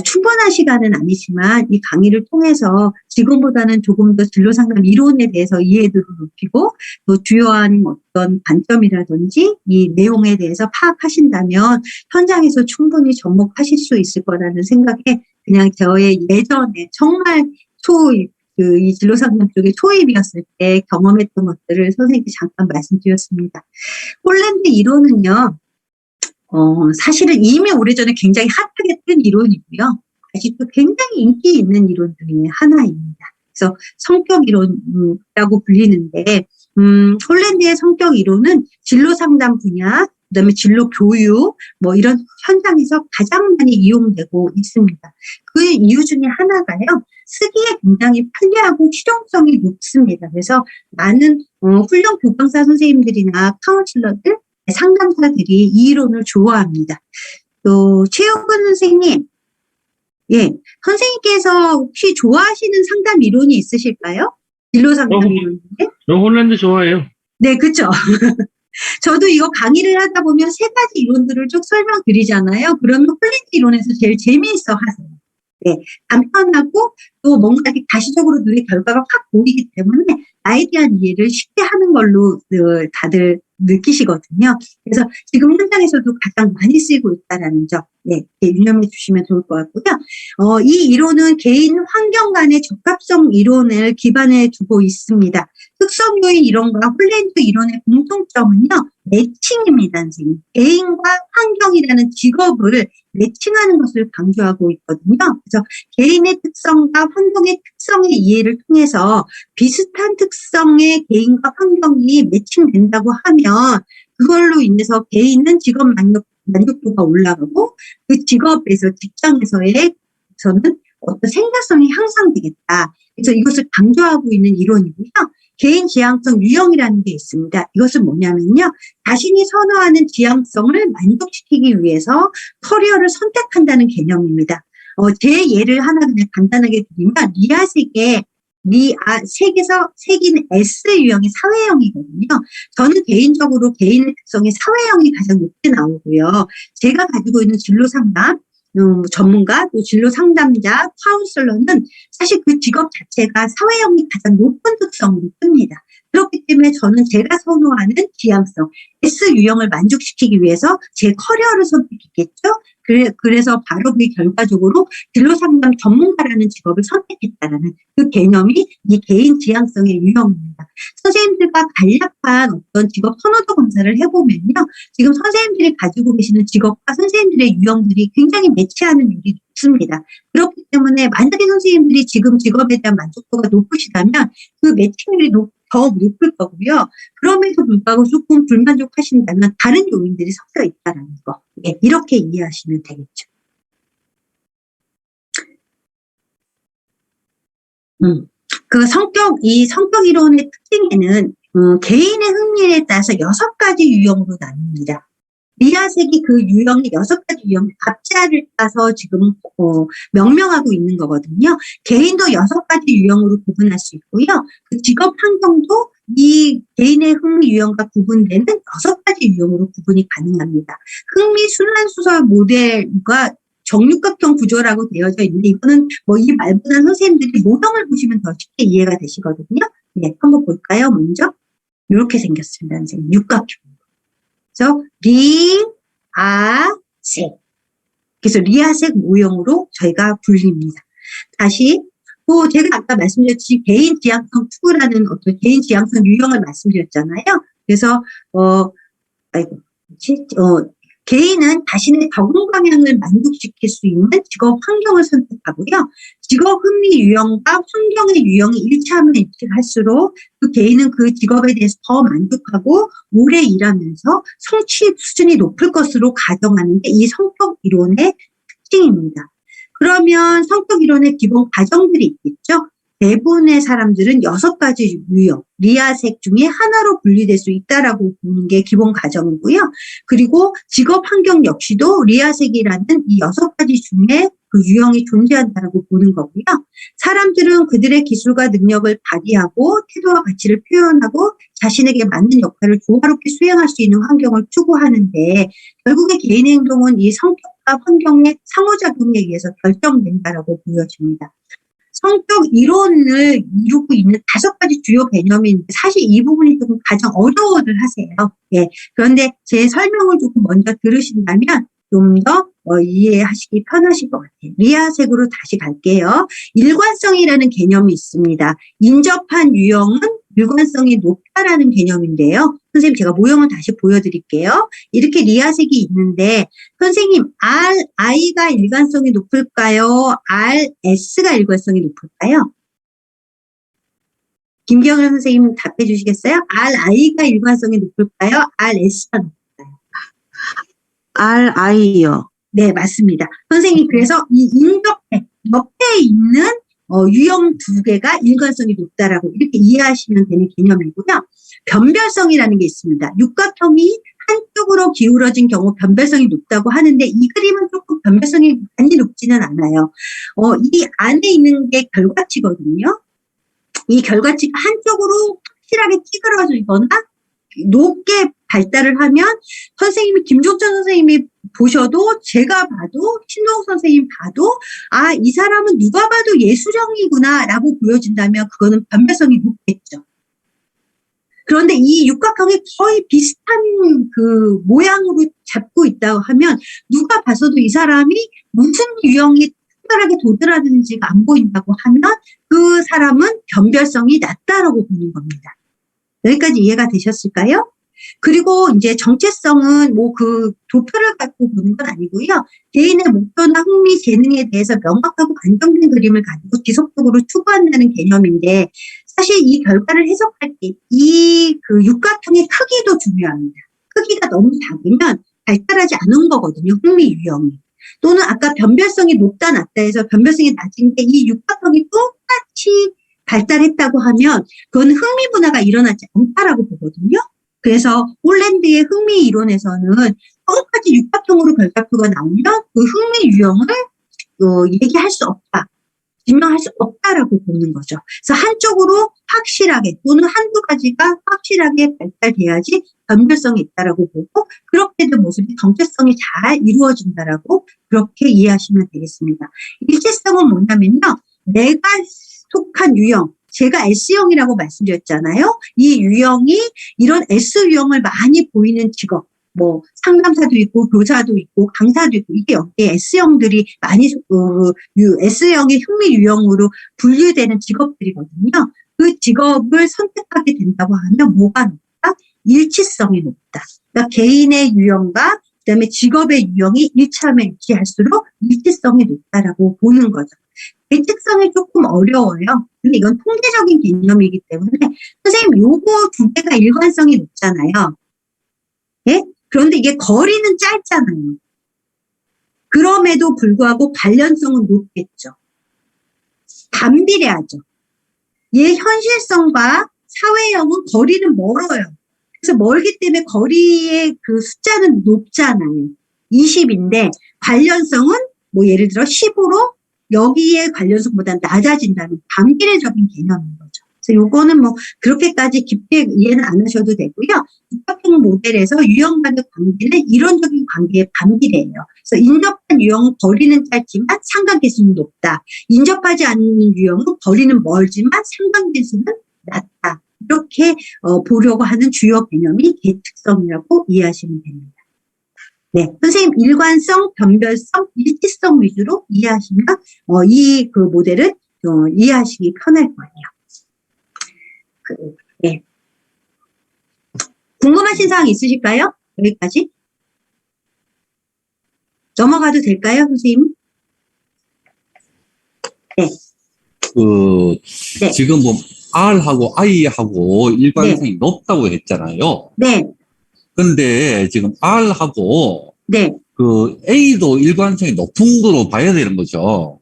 충분한 시간은 아니지만 이 강의를 통해서 지금보다는 조금 더 진로 상담 이론에 대해서 이해도를 높이고 또 주요한 어떤 관점이라든지 이 내용에 대해서 파악하신다면 현장에서 충분히 접목하실 수 있을 거라는 생각에 그냥 저의 예전에 정말 이 진로 상담 쪽에 초입이었을 때 경험했던 것들을 선생님께 잠깐 말씀드렸습니다. 홀랜드 이론은요, 사실은 이미 오래전에 굉장히 핫하게 뜬 이론이고요. 아직도 굉장히 인기 있는 이론 중에 하나입니다. 그래서 성격 이론이라고 불리는데, 홀랜드의 성격 이론은 진로 상담 분야, 그다음에 진로 교육, 이런 현장에서 가장 많이 이용되고 있습니다. 그 이유 중에 하나가요, 쓰기에 굉장히 편리하고 실용성이 높습니다. 그래서 많은 훌륭 교강사 선생님들이나 카운슬러들, 상담사들이 이 이론을 좋아합니다. 또 최용근 선생님, 예, 선생님께서 혹시 좋아하시는 상담 이론이 있으실까요? 진로 상담 이론인데? 저 홀랜드 좋아해요. 네, 그렇죠. 저도 이거 강의를 하다 보면 3가지 이론들을 쭉 설명드리잖아요. 그러면 홀랜드 이론에서 제일 재미있어 하세요. 네, 간편하고 또 뭔가 이렇게 가시적으로 눈에 결과가 확 보이기 때문에 나에 대한 이해를 쉽게 하는 걸로 다들 느끼시거든요. 그래서 지금 현장에서도 가장 많이 쓰이고 있다는 점, 네, 유념해 주시면 좋을 것 같고요. 이 이론은 개인 환경 간의 적합성 이론을 기반에 두고 있습니다. 특성 요인 이론과 홀랜드 이론의 공통점은요, 매칭입니다, 선생님. 개인과 환경이라는 직업을 매칭하는 것을 강조하고 있거든요. 그래서 개인의 특성과 환경의 특성의 이해를 통해서 비슷한 특성의 개인과 환경이 매칭된다고 하면 그걸로 인해서 개인은 직업 만족도가 올라가고 그 직업에서 직장에서의 저는 어떤 생산성이 향상되겠다. 그래서 이것을 강조하고 있는 이론이고요. 개인 지향성 유형이라는 게 있습니다. 이것은 뭐냐면요. 자신이 선호하는 지향성을 만족시키기 위해서 커리어를 선택한다는 개념입니다. 제 예를 하나 그냥 간단하게 드리면, 색에서 색인 S 유형이 사회형이거든요. 저는 개인적으로 개인의 특성이 사회형이 가장 높게 나오고요. 제가 가지고 있는 진로 상담, 전문가, 또 진로 상담자, 카운슬러는 사실 그 직업 자체가 사회형이 가장 높은 특성으로 뜹니다. 그렇기 때문에 저는 제가 선호하는 지향성, S 유형을 만족시키기 위해서 제 커리어를 선택했겠죠. 그래서 바로 그 결과적으로 진로 상담 전문가라는 직업을 선택했다라는 그 개념이 이 개인 지향성의 유형입니다. 선생님들과 간략한 어떤 직업 선호도 검사를 해보면요. 지금 선생님들이 가지고 계시는 직업과 선생님들의 유형들이 굉장히 매치하는 일이 높습니다. 그렇기 때문에 만약에 선생님들이 지금 직업에 대한 만족도가 높으시다면 그 매칭률이 더 높을 거고요. 그럼에도 불구하고 조금 불만족하신다면 다른 요인들이 섞여 있다는 거. 예, 이렇게 이해하시면 되겠죠. 이 성격 이론의 특징에는 개인의 흥미에 따라서 6가지 유형으로 나뉩니다. 리아색이 그 유형의 6가지 유형 앞자를 따서 지금 명명하고 있는 거거든요. 개인도 6가지 유형으로 구분할 수 있고요. 그 직업 환경도 이 개인의 흥미 유형과 구분되는 6가지 유형으로 구분이 가능합니다. 흥미 순환수설 모델과 정육각형 구조라고 되어져 있는데, 이거는 이 말보다는 선생님들이 모형을 보시면 더 쉽게 이해가 되시거든요. 네, 한번 볼까요? 먼저 이렇게 생겼습니다, 선생님. 육각형. 그래서 리아색. 그래서 리아색 모형으로 저희가 불립니다. 다시 또 제가 아까 말씀드렸듯이 개인 지향성 투구라는 어떤 개인 지향성 유형을 말씀드렸잖아요. 그래서 개인은 자신의 적응 방향을 만족시킬 수 있는 직업 환경을 선택하고요. 직업 흥미 유형과 환경의 유형이 일치하면 일치할수록 그 개인은 그 직업에 대해서 더 만족하고 오래 일하면서 성취 수준이 높을 것으로 가정하는 게 이 성격 이론의 특징입니다. 그러면 성격 이론의 기본 과정들이 있겠죠. 대부분의 사람들은 6가지 유형, 리아색 중에 하나로 분리될 수 있다라고 보는 게 기본 과정이고요. 그리고 직업 환경 역시도 리아색이라는 이 6가지 중에 그 유형이 존재한다라고 보는 거고요. 사람들은 그들의 기술과 능력을 발휘하고 태도와 가치를 표현하고 자신에게 맞는 역할을 조화롭게 수행할 수 있는 환경을 추구하는데, 결국에 개인의 행동은 이 성격과 환경의 상호작용에 의해서 결정된다라고 보여집니다. 성격 이론을 이루고 있는 5가지 주요 개념이 있는데, 사실 이 부분이 조금 가장 어려워들 하세요. 예. 그런데 제 설명을 조금 먼저 들으신다면 좀 더 이해하시기 편하실 것 같아요. 리아색으로 다시 갈게요. 일관성이라는 개념이 있습니다. 인접한 유형은 일관성이 높다라는 개념인데요. 선생님, 제가 모형을 다시 보여드릴게요. 이렇게 리아색이 있는데, 선생님, RI가 일관성이 높을까요? RS가 일관성이 높을까요? 김경일 선생님 답해 주시겠어요? RI가 일관성이 높을까요? RS가 높을까요? RI요. 네, 맞습니다. 선생님, 그래서 이 옆에 있는 유형 2개가 일관성이 높다라고 이렇게 이해하시면 되는 개념이고요. 변별성이라는 게 있습니다. 육각형이 한쪽으로 기울어진 경우 변별성이 높다고 하는데, 이 그림은 조금 변별성이 많이 높지는 않아요. 이 안에 있는 게 결과치거든요. 이 결과치가 한쪽으로 확실하게 찌그러지거나 높게 발달을 하면 선생님이 김종천 선생님이 보셔도, 제가 봐도, 신동욱 선생님 봐도 이 사람은 누가 봐도 예술형이구나 라고 보여진다면 그거는 변별성이 높겠죠. 그런데 이 육각형이 거의 비슷한 그 모양으로 잡고 있다고 하면 누가 봐서도 이 사람이 무슨 유형이 특별하게 도드라지는지가 안 보인다고 하면 그 사람은 변별성이 낮다라고 보는 겁니다. 여기까지 이해가 되셨을까요? 그리고 이제 정체성은 그 도표를 갖고 보는 건 아니고요. 개인의 목표나 흥미, 재능에 대해서 명확하고 안정된 그림을 가지고 지속적으로 추구한다는 개념인데, 사실 이 결과를 해석할 때 이 그 육각형의 크기도 중요합니다. 크기가 너무 작으면 발달하지 않은 거거든요. 흥미 유형이. 또는 아까 변별성이 높다 낮다 해서 변별성이 낮은 게 이 육각형이 똑같이 발달했다고 하면 그건 흥미 분화가 일어나지 않다라고 보거든요. 그래서 홀랜드의 흥미 이론에서는 똑같이 육각형으로 별다표가 나오면 그 흥미 유형을 얘기할 수 없다. 증명할 수 없다라고 보는 거죠. 그래서 한쪽으로 확실하게 또는 한두 가지가 확실하게 발달돼야지 변별성이 있다라고 보고 그렇게 된 모습이 정체성이 잘 이루어진다라고 그렇게 이해하시면 되겠습니다. 일체성은 뭐냐면요. 내가 속한 유형, 제가 S형이라고 말씀드렸잖아요. 이 유형이 이런 S유형을 많이 보이는 직업, 뭐 상담사도 있고 교사도 있고 강사도 있고 이게 여기에 S형들이 많이 S형의 흥미 유형으로 분류되는 직업들이거든요. 그 직업을 선택하게 된다고 하면 뭐가 높다? 일치성이 높다. 그러니까 개인의 유형과 그다음에 직업의 유형이 일치하면 일치할수록 일치성이 높다라고 보는 거죠. 대책성이 조금 어려워요. 근데 이건 통계적인 개념이기 때문에 선생님 요거 두 개가 일관성이 높잖아요. 예? 그런데 이게 거리는 짧잖아요. 그럼에도 불구하고 관련성은 높겠죠. 반비례하죠. 얘 현실성과 사회형은 거리는 멀어요. 그래서 멀기 때문에 거리의 그 숫자는 높잖아요. 20인데 관련성은 뭐 예를 들어 10으로 여기에 관련성보다 낮아진다는 반비례적인 개념인 거죠. 그래서 요거는 뭐 그렇게까지 깊게 이해는 안 하셔도 되고요. 육각형 모델에서 유형 간의 관계는 이론적인 관계의 반비례예요. 그래서 인접한 유형은 거리는 짧지만 상관계수는 높다. 인접하지 않는 유형은 거리는 멀지만 상관계수는 낮다. 이렇게 보려고 하는 주요 개념이 계측성이라고 이해하시면 됩니다. 네, 선생님 일관성, 변별성, 일치성 위주로 이해하시면 이 그 모델은 이해하시기 편할 거예요. 네. 궁금하신 사항 있으실까요? 여기까지 넘어가도 될까요, 선생님? 네. 네. 지금 뭐 R하고 I하고 일관성이 높다고 했잖아요. 네. 근데 지금 R하고 네. 그 A도 일관성이 높은 거로 봐야 되는 거죠.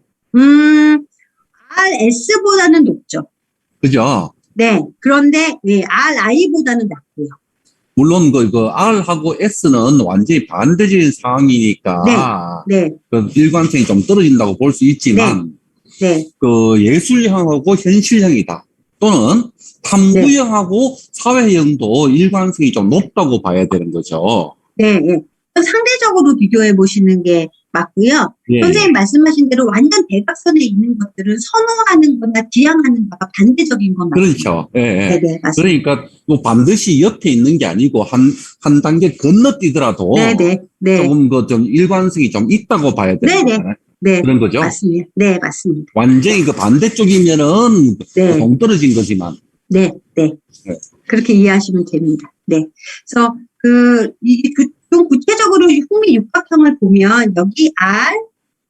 RS보다는 높죠. 그죠? 네. 그런데 RI보다는 낮고요. 물론 그 R하고 S는 완전히 반대적인 상황이니까 네. 그 일관성이 좀 떨어진다고 볼 수 있지만 네. 그 예술형하고 현실형이다. 또는 탐구형하고 사회형도 일관성이 좀 높다고 봐야 되는 거죠. 네. 상대적으로 비교해 보시는 게 맞고요. 예, 선생님 말씀하신 대로 완전 대각선에 있는 것들은 선호하는 거나 지향하는 거가 반대적인 건 맞습니다. 그렇죠. 예, 예. 네, 맞습니다. 그러니까 뭐 반드시 옆에 있는 게 아니고 한 단계 건너뛰더라도 조금 그 좀 일관성이 좀 있다고 봐야 되는 거잖아요. 네, 그런 거죠. 맞습니다. 네, 맞습니다. 완전히 그 반대쪽이면은 동떨어진 거지만. 네. 그렇게 이해하시면 됩니다. 네. 그래서 이게 좀 구체적으로 흥미 육각형을 보면 여기 R,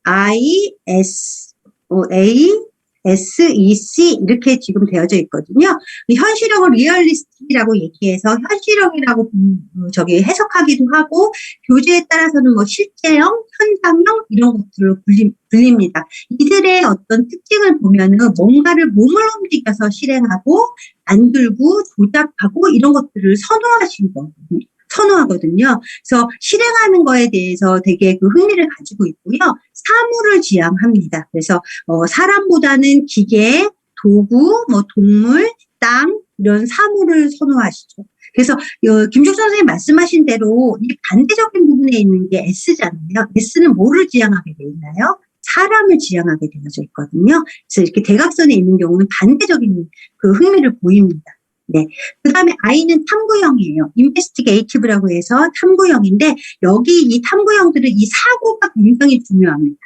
I, S, A, S, E, C 이렇게 지금 되어져 있거든요. 현실형을 리얼리스틱이라고 얘기해서 현실형이라고 해석하기도 하고 교재에 따라서는 뭐 실제형, 현상형 이런 것들로 불립니다. 이들의 어떤 특징을 보면은 뭔가를 몸을 움직여서 실행하고 만들고 조작하고 이런 것들을 선호하거든요. 그래서 실행하는 거에 대해서 되게 그 흥미를 가지고 있고요. 사물을 지향합니다. 그래서 사람보다는 기계, 도구, 뭐 동물, 땅 이런 사물을 선호하시죠. 그래서 김종수 선생님 말씀하신 대로 이 반대적인 부분에 있는 게 S잖아요. S는 뭐를 지향하게 돼 있나요? 사람을 지향하게 되어져 있거든요. 그래서 이렇게 대각선에 있는 경우는 반대적인 그 흥미를 보입니다. 네. 그 다음에 I는 탐구형이에요. investigative라고 해서 탐구형인데, 여기 이 탐구형들은 이 사고가 굉장히 중요합니다.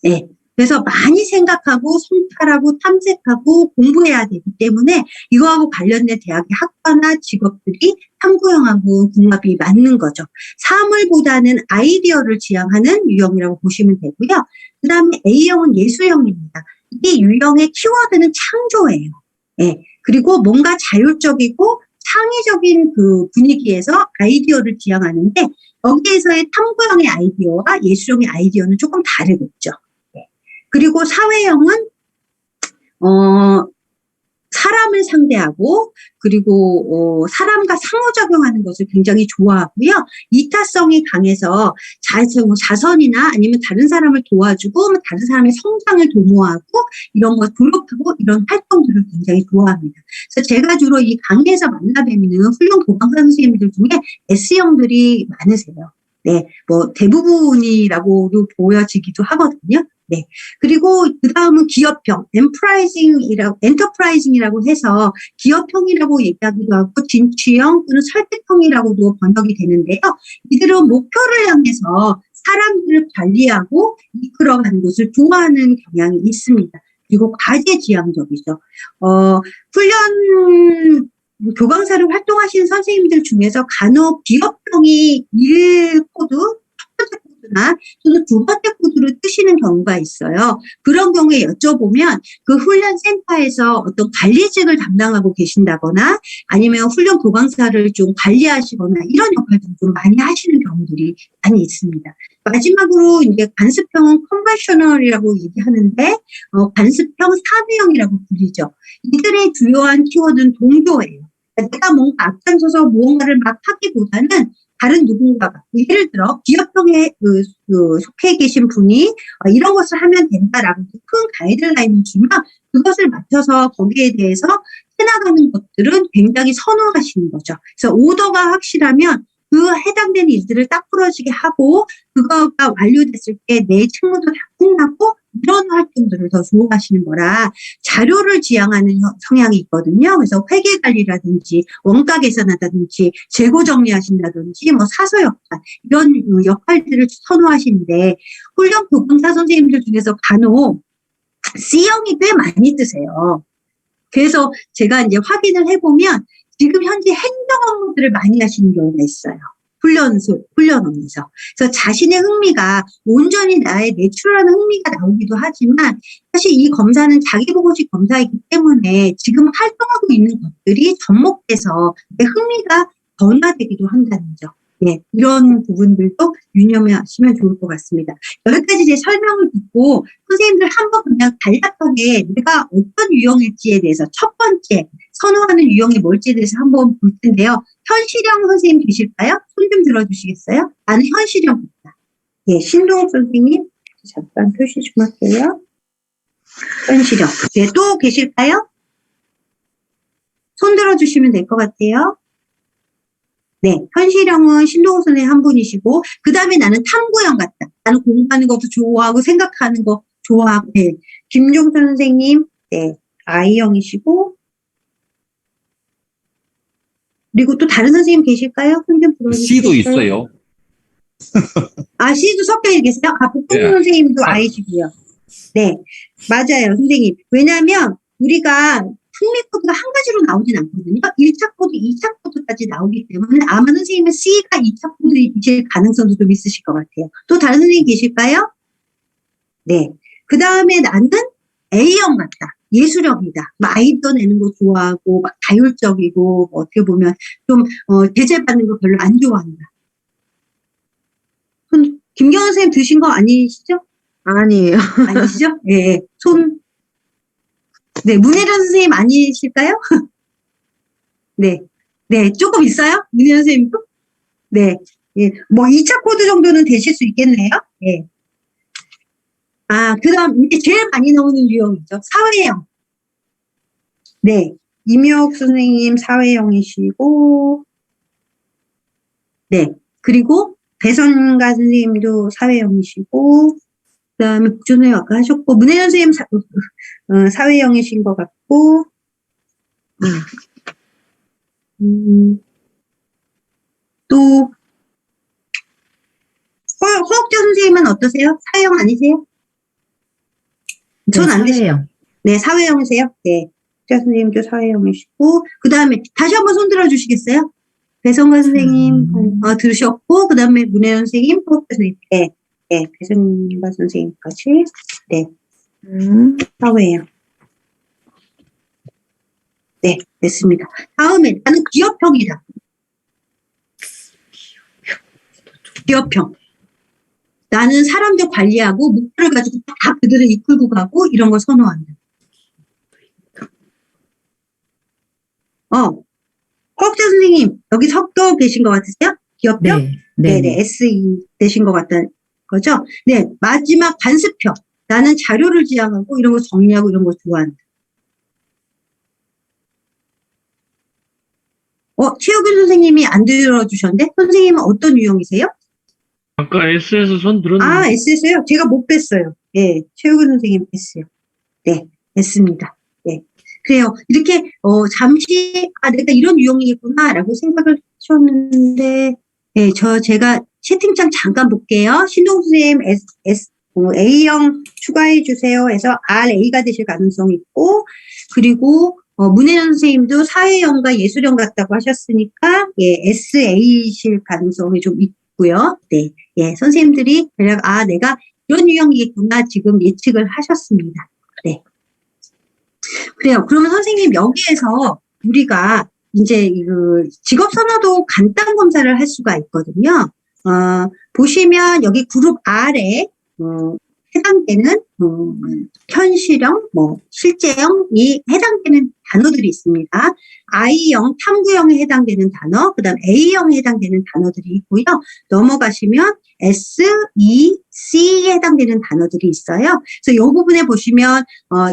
네. 그래서 많이 생각하고, 성찰하고, 탐색하고, 공부해야 되기 때문에, 이거하고 관련된 대학의 학과나 직업들이 탐구형하고 궁합이 맞는 거죠. 사물보다는 아이디어를 지향하는 유형이라고 보시면 되고요. 그 다음에 A형은 예술형입니다. 이 유형의 키워드는 창조예요. 네. 그리고 뭔가 자율적이고 창의적인 그 분위기에서 아이디어를 지향하는데 여기에서의 탐구형의 아이디어와 예술형의 아이디어는 조금 다르겠죠. 네. 그리고 사회형은 사람을 상대하고 그리고 사람과 상호작용하는 것을 굉장히 좋아하고요. 이타성이 강해서 자선이나 아니면 다른 사람을 도와주고 다른 사람의 성장을 도모하고 이런 거 노력하고 이런 활동들을 굉장히 좋아합니다. 그래서 제가 주로 이 강의에서 만나뵙는 훌륭 교감사 선생님들 중에 S형들이 많으세요. 네, 뭐 대부분이라고도 보여지기도 하거든요. 네. 그리고 그 다음은 기업형, 엔터프라이징이라고 해서 기업형이라고 얘기하기도 하고 진취형 또는 설득형이라고도 번역이 되는데요. 이들은 목표를 향해서 사람들을 관리하고 이끌어가는 것을 좋아하는 경향이 있습니다. 그리고 과제지향적이죠. 훈련 교강사를 활동하시는 선생님들 중에서 간혹 기업형이 1코드, 첫 번째 코드나 또는 두 번째 코드를 뜨시는 경우가 있어요. 그런 경우에 여쭤보면 그 훈련센터에서 어떤 관리직을 담당하고 계신다거나 아니면 훈련 교강사를 좀 관리하시거나 이런 역할들을 좀 많이 하시는 경우들이 많이 있습니다. 마지막으로 이제 관습형은 컨버셔널이라고 얘기하는데 관습형 3회형이라고 불리죠. 이들의 주요한 키워드는 동조예요. 내가 뭔가 앞장서서 무언가를 막 하기보다는 다른 누군가가 예를 들어 기업형에 속해 계신 분이 이런 것을 하면 된다라고 큰 가이드라인을 주면 그것을 맞춰서 거기에 대해서 해나가는 것들은 굉장히 선호하시는 거죠. 그래서 오더가 확실하면 그 해당되는 일들을 딱 풀어지게 하고 그거가 완료됐을 때 내 책무도 다 끝나고 이런 활동들을 더 좋아하시는 거라 자료를 지향하는 성향이 있거든요. 그래서 회계 관리라든지 원가 계산하다든지 재고 정리하신다든지 뭐 사서 역할 이런 역할들을 선호하시는데 훈련 교감사 선생님들 중에서 간혹 C형이 꽤 많이 뜨세요. 그래서 제가 이제 확인을 해보면 지금 현재 행정 업무들을 많이 하시는 경우가 있어요. 훈련원에서. 그래서 자신의 흥미가 온전히 나의 내추럴한 흥미가 나오기도 하지만 사실 이 검사는 자기보고식 검사이기 때문에 지금 활동하고 있는 것들이 접목돼서 내 흥미가 변화되기도 한다는 점. 네, 이런 부분들도 유념하시면 좋을 것 같습니다. 여기까지 제 설명을 듣고 선생님들 한번 그냥 간략하게 내가 어떤 유형일지에 대해서 첫 번째 선호하는 유형이 뭘지에 대해서 한번 볼 텐데요. 현실형 선생님 계실까요? 손 좀 들어주시겠어요? 나는 현실형입니다. 예, 신동욱 선생님 잠깐 표시 좀 할게요. 현실형. 네, 또 계실까요? 손 들어주시면 될 것 같아요. 네, 현실형은 신동욱 선생님 한 분이시고 그 다음에 나는 탐구형 같다. 나는 공부하는 것도 좋아하고 생각하는 거 좋아하고 네. 김종선 선생님 네, I형이시고 그리고 또 다른 선생님 계실까요? 손 좀 들어주시겠어요? C도 있어요. 아, C도 섞여 계세요? 아, 복동 네. 선생님도 I시고요. 네, 맞아요, 선생님. 왜냐하면 우리가 흥미 코드가 한 가지로 나오진 않거든요. 1차 코드, 2차 코드까지 나오기 때문에 아마 선생님은 C가 2차 코드이실 가능성도 좀 있으실 것 같아요. 또 다른 선생님 계실까요? 네. 그 다음에 나는 A형 같다. 예술형이다. 막 아이디어 내는 거 좋아하고, 막 자율적이고, 뭐 어떻게 보면 좀, 대접받는 거 별로 안 좋아한다. 김경원 선생님 드신 거 아니시죠? 아니에요. 아니시죠? 네. 네. 문혜련 선생님 아니실까요? 네. 네. 조금 있어요? 문혜련 선생님도? 네. 예. 뭐 2차 코드 정도는 되실 수 있겠네요? 네. 아, 그 다음, 이제 제일 많이 나오는 유형이죠. 사회형. 네. 임효옥 선생님 사회형이시고, 네. 그리고 배선가 선생님도 사회형이시고, 그 다음에 국준선생님 아까 하셨고, 문혜연 선생님 사회형이신 것 같고, 또, 허옥재 선생님은 어떠세요? 사회형 아니세요? 전 안 되시죠? 네, 사회형이세요? 네. 허옥재 선생님도 사회형이시고, 그 다음에 다시 한번 손 들어주시겠어요? 배선가 선생님 들으셨고, 그 다음에 문혜연 선생님, 허옥재 선생님, 네. 네, 배선가 선생님까지, 네. 사회형. 네, 됐습니다. 다음에 나는 기업형이다. 기업형. 나는 사람들 관리하고 목표를 가지고 다 그들을 이끌고 가고 이런 걸 선호한다. 허욱재 선생님, 여기 섞여 계신 것 같으세요? 기업형? 네. 네네, SE 되신 것 같다는 거죠? 네, 마지막 관습형. 나는 자료를 지향하고 이런 거 정리하고 이런 거 좋아한다. 최혁균 선생님이 안 들어주셨는데? 선생님은 어떤 유형이세요? 아까 S에서 손 들었는데. 아, S였어요? 제가 못 뺐어요. 네, 최혁균 선생님 S요. 네, S입니다. 네. 그래요. 이렇게, 잠시, 내가 이런 유형이겠구나라고 생각을 하셨는데, 네, 제가 채팅창 잠깐 볼게요. 신동 선생님 A형 추가해주세요 해서 RA가 되실 가능성이 있고, 그리고, 문혜연 선생님도 사회형과 예술형 같다고 하셨으니까, 예, SA실 가능성이 좀 있고요. 네, 예, 선생님들이 대략, 내가 이런 유형이겠구나 지금 예측을 하셨습니다. 네. 그래요. 그러면 선생님 여기에서 우리가 이제 그 직업선호도 간단 검사를 할 수가 있거든요. 보시면 여기 그룹 R에 해당되는 현실형, 실제형이 해당되는 단어들이 있습니다. I형, 탐구형에 해당되는 단어, 그 다음 A형에 해당되는 단어들이 있고요. 넘어가시면 S, E, C에 해당되는 단어들이 있어요. 그래서 이 부분에 보시면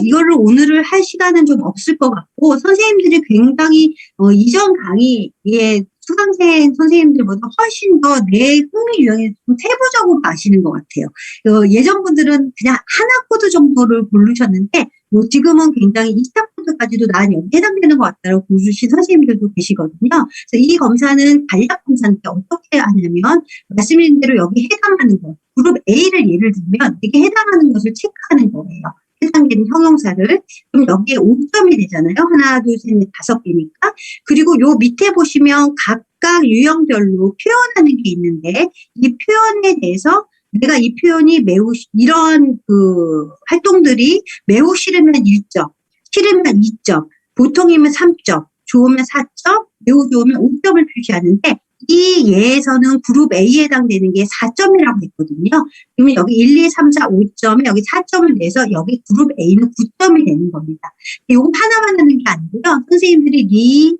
이거를 오늘을 할 시간은 좀 없을 것 같고 선생님들이 굉장히 이전 강의에 수강생 선생님들보다 훨씬 더 내 흥미 유형에 좀 세부적으로 아시는 것 같아요. 예전 분들은 그냥 하나 코드 정도를 고르셨는데 지금은 굉장히 2차 코드까지도 난 여기 해당되는 것 같다고 고르신 선생님들도 계시거든요. 그래서 이 검사는 간략 검사인데 어떻게 하냐면 말씀드린 대로 여기 해당하는 거 그룹 A를 예를 들면 이게 해당하는 것을 체크하는 거예요. 해당되는 형용사를. 그럼 여기에 5점이 되잖아요. 하나, 둘, 셋, 넷, 5개니까. 그리고 요 밑에 보시면 각각 유형별로 표현하는 게 있는데 이 표현에 대해서 내가 이 표현이 매우 이런 그 활동들이 매우 싫으면 1점, 싫으면 2점, 보통이면 3점, 좋으면 4점, 매우 좋으면 5점을 표시하는데 이 예에서는 그룹 A에 해당되는 게 4점이라고 했거든요. 그러면 여기 1, 2, 3, 4, 5점에 여기 4점을 내서 여기 그룹 A는 9점이 되는 겁니다. 이건 하나만 하는 게 아니고요. 선생님들이 리,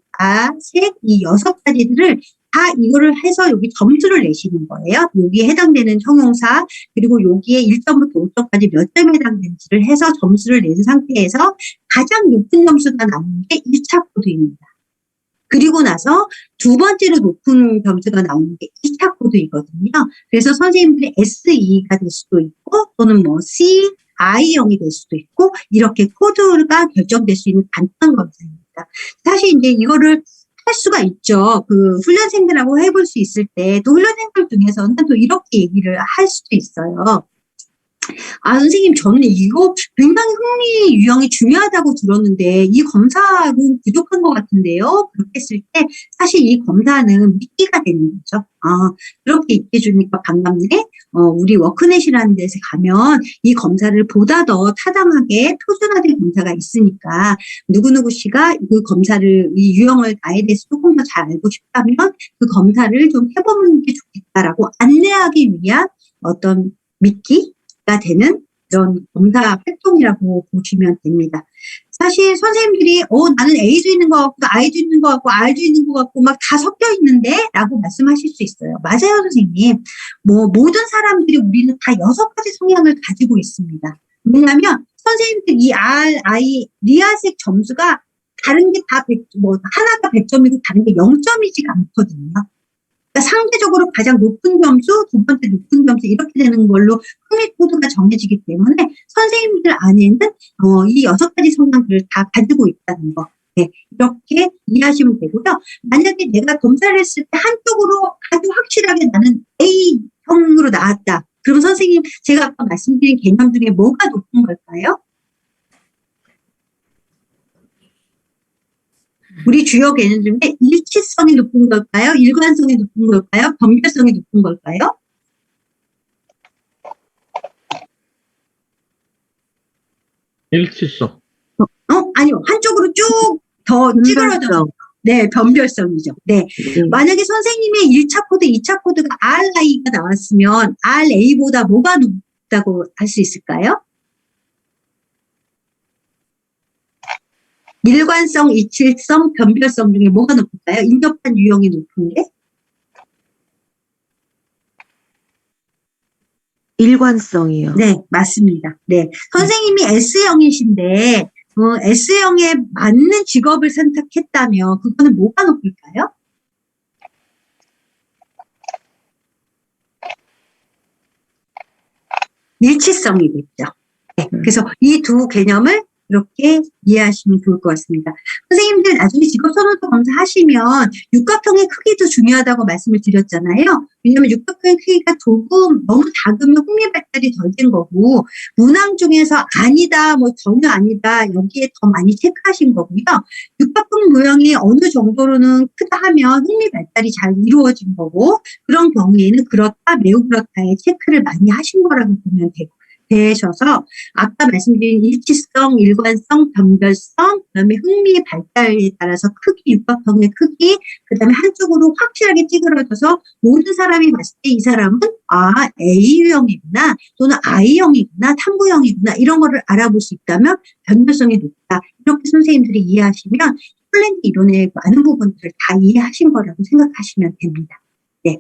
색, 이 6가지들을 다 이거를 해서 여기 점수를 내시는 거예요. 여기에 해당되는 형용사, 그리고 여기에 1점부터 5점까지 몇 점에 해당되는지를 해서 점수를 낸 상태에서 가장 높은 점수가 나오는 게 1차 코드입니다. 그리고 나서 두 번째로 높은 점수가 나오는 게 2차 코드이거든요. 그래서 선생님들이 SE가 될 수도 있고 또는 C, I형이 될 수도 있고 이렇게 코드가 결정될 수 있는 간단 검사입니다. 사실 이제 이거를 할 수가 있죠. 그 훈련생들하고 해볼 수 있을 때 또 훈련생들 중에서는 또 이렇게 얘기를 할 수도 있어요. 선생님, 저는 이거 굉장히 흥미 유형이 중요하다고 들었는데, 이 검사는 부족한 것 같은데요? 그렇게 했을 때, 사실 이 검사는 미끼가 되는 거죠. 그렇게 얘기해 주니까 반갑네. 우리 워크넷이라는 데서 가면 이 검사를 보다 더 타당하게 표준화된 검사가 있으니까, 누구누구 씨가 그 검사를, 이 유형을 나에 대해서 조금 더 잘 알고 싶다면, 그 검사를 좀 해보는 게 좋겠다라고 안내하기 위한 어떤 미끼? 가 되는 그런 검사 활동이라고 보시면 됩니다. 사실 선생님들이 나는 A도 있는 것 같고 I도 있는 것 같고 R도 있는 것 같고 막 다 섞여 있는데 라고 말씀하실 수 있어요. 맞아요, 선생님. 모든 사람들이 우리는 다 6가지 성향을 가지고 있습니다. 왜냐하면 선생님들 이 R, I, 리아식 점수가 다른 게 다 하나가 100점이고 다른 게 0점이지가 않거든요. 그러니까 상대적으로 가장 높은 점수, 두 번째 높은 점수 이렇게 되는 걸로 흥미 코드가 정해지기 때문에 선생님들 안에는 이 6가지 성향들을 다 가지고 있다는 거. 네, 이렇게 이해하시면 되고요. 만약에 내가 검사를 했을 때 한쪽으로 아주 확실하게 나는 A형으로 나왔다. 그럼 선생님 제가 아까 말씀드린 개념 중에 뭐가 높은 걸까요? 우리 주요 개념 중에 일치성이 높은 걸까요? 일관성이 높은 걸까요? 변별성이 높은 걸까요? 일치성. 아니요. 한쪽으로 쭉 더 찌그러져. 네, 변별성이죠. 네. 만약에 선생님의 1차 코드, 2차 코드가 RI가 나왔으면 RA보다 뭐가 높다고 할 수 있을까요? 일관성, 이칠성, 변별성 중에 뭐가 높을까요? 인접한 유형이 높은 게? 일관성이요. 네, 맞습니다. 네. 선생님이 S형이신데, S형에 맞는 직업을 선택했다면, 그거는 뭐가 높을까요? 일치성이겠죠. 네, 그래서 이 두 개념을 이렇게 이해하시면 좋을 것 같습니다. 선생님들 나중에 직업선호도 검사하시면 육각형의 크기도 중요하다고 말씀을 드렸잖아요. 왜냐하면 육각형의 크기가 조금 너무 작으면 흥미 발달이 덜 된 거고, 문항 중에서 아니다, 뭐 전혀 아니다, 여기에 더 많이 체크하신 거고요. 육각형 모양이 어느 정도로는 크다 하면 흥미 발달이 잘 이루어진 거고, 그런 경우에는 그렇다, 매우 그렇다의 체크를 많이 하신 거라고 보면 되셔서 아까 말씀드린 일치성, 일관성, 변별성, 그다음에 흥미 발달에 따라서 크기, 육각형의 크기, 그다음에 한쪽으로 확실하게 찌그러져서 모든 사람이 봤을 때 이 사람은 A형이구나 또는 I형이구나, 탐구형이구나 이런 거를 알아볼 수 있다면 변별성이 높다. 이렇게 선생님들이 이해하시면 플랜트 이론의 많은 부분들을 다 이해하신 거라고 생각하시면 됩니다. 네.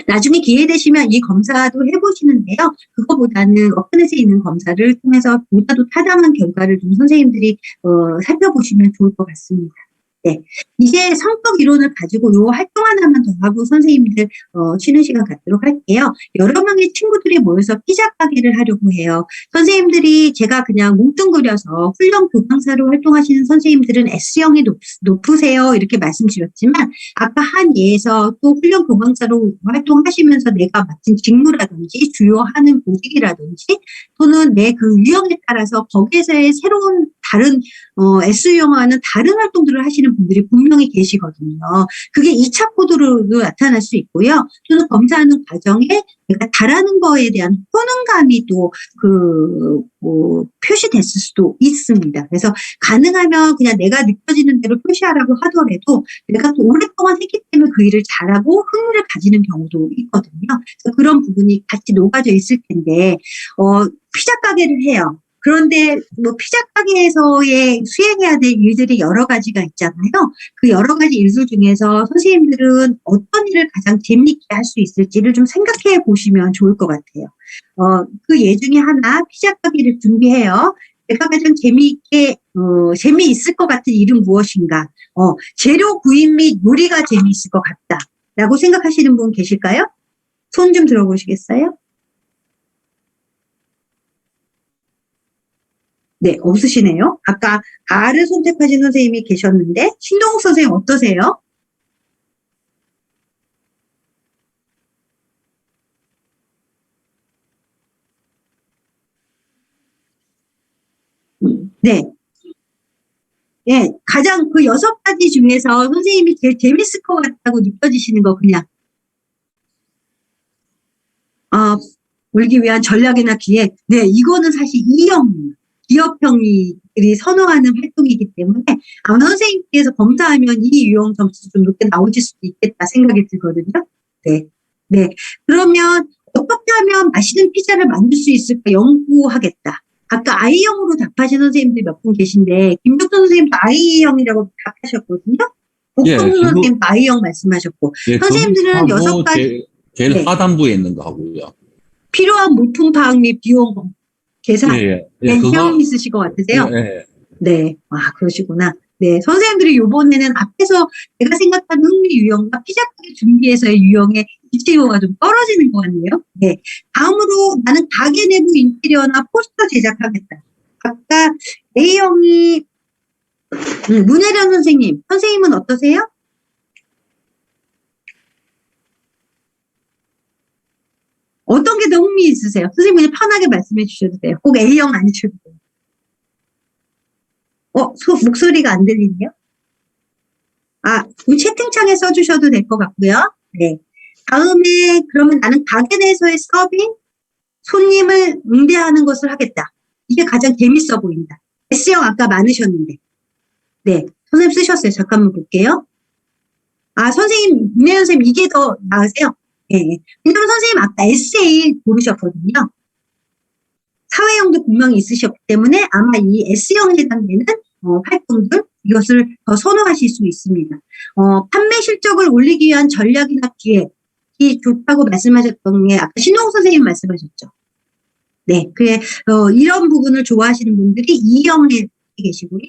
나중에 기회 되시면 이 검사도 해보시는데요. 그거보다는 워크넷에 있는 검사를 통해서 보다도 타당한 결과를 좀 선생님들이 살펴보시면 좋을 것 같습니다. 네. 이제 성격 이론을 가지고 요 활동 하나만 더 하고 선생님들 쉬는 시간 갖도록 할게요. 여러 명의 친구들이 모여서 피자 가게를 하려고 해요. 선생님들이 제가 그냥 뭉뚱그려서 훈련 교강사로 활동하시는 선생님들은 S형이 높으세요 이렇게 말씀드렸지만 아까 한 예에서 또 훈련 교강사로 활동하시면서 내가 맡은 직무라든지 주요 하는 보직이라든지 또는 내 그 유형에 따라서 거기에서의 새로운 다른 S유형과는 다른 활동들을 하시는 분들이 분명히 계시거든요. 그게 2차 코드로도 나타날 수 있고요. 또는 검사하는 과정에 내가 잘하는 거에 대한 효능감이 또 표시됐을 수도 있습니다. 그래서 가능하면 그냥 내가 느껴지는 대로 표시하라고 하더라도 내가 또 오랫동안 했기 때문에 그 일을 잘하고 흥미를 가지는 경우도 있거든요. 그래서 그런 부분이 같이 녹아져 있을 텐데 피자 가게를 해요. 그런데 뭐 피자 가게에서의 수행해야 될 일들이 여러 가지가 있잖아요. 그 여러 가지 일들 중에서 선생님들은 어떤 일을 가장 재미있게 할 수 있을지를 좀 생각해 보시면 좋을 것 같아요. 그 예 중에 하나 피자 가게를 준비해요. 내가 가장 재미있을 것 같은 일은 무엇인가? 재료 구입 및 요리가 재미있을 것 같다. 라고 생각하시는 분 계실까요? 손 좀 들어보시겠어요? 네, 없으시네요. 아까 R을 선택하신 선생님이 계셨는데 신동욱 선생님 어떠세요? 네. 네, 가장 그 6가지 중에서 선생님이 제일 재밌을 것 같다고 느껴지시는 거 그냥 울기 위한 전략이나 기획. 네, 이거는 사실 E형이에요. 기업형이들이 선호하는 활동이기 때문에 아마 선생님께서 검사하면 이 유형 점수 좀 높게 나오실 수도 있겠다 생각이 들거든요. 네. 네. 그러면 어떻게 하면 맛있는 피자를 만들 수 있을까 연구하겠다. 아까 I형으로 답하신 선생님들 몇 분 계신데 김덕선 선생님도 I형이라고 답하셨거든요. 복동수 선생님도 I형 말씀하셨고 선생님들은 6가지 제일 하단부에 있는 거 하고요. 필요한 물품 파악 및 비용 계산. 시험 있으실 것 같으세요? 네. 그러시구나. 네. 선생님들이 요번에는 앞에서 제가 생각하는 흥미 유형과 피자 가게 준비해서의 유형의 일치도가 좀 떨어지는 것 같네요. 네. 다음으로 나는 가게 내부 인테리어나 포스터 제작하겠다. 아까 A형이 문혜련 선생님은 어떠세요? 어떤 게 더 흥미 있으세요? 선생님 그냥 편하게 말씀해 주셔도 돼요. 꼭 A형 아니셔도 돼요. 목소리가 안 들리네요? 이 채팅창에 써주셔도 될 것 같고요. 네. 다음에 그러면 나는 가게 내에서의 서빙, 손님을 응대하는 것을 하겠다. 이게 가장 재밌어 보인다. S형 아까 많으셨는데. 네. 선생님 쓰셨어요. 잠깐만 볼게요. 아, 선생님, 문혜연 선생님, 이게 더 나으세요? 예, 예. 왜냐면 선생님 아까 에세이 고르셨거든요. 사회형도 분명히 있으셨기 때문에 아마 이 S형에 해당되는 활동들, 이것을 더 선호하실 수 있습니다. 판매 실적을 올리기 위한 전략이나 기획이 좋다고 말씀하셨던 게 아까 신홍 선생님 말씀하셨죠. 네, 이런 부분을 좋아하시는 분들이 E형에 계시고요.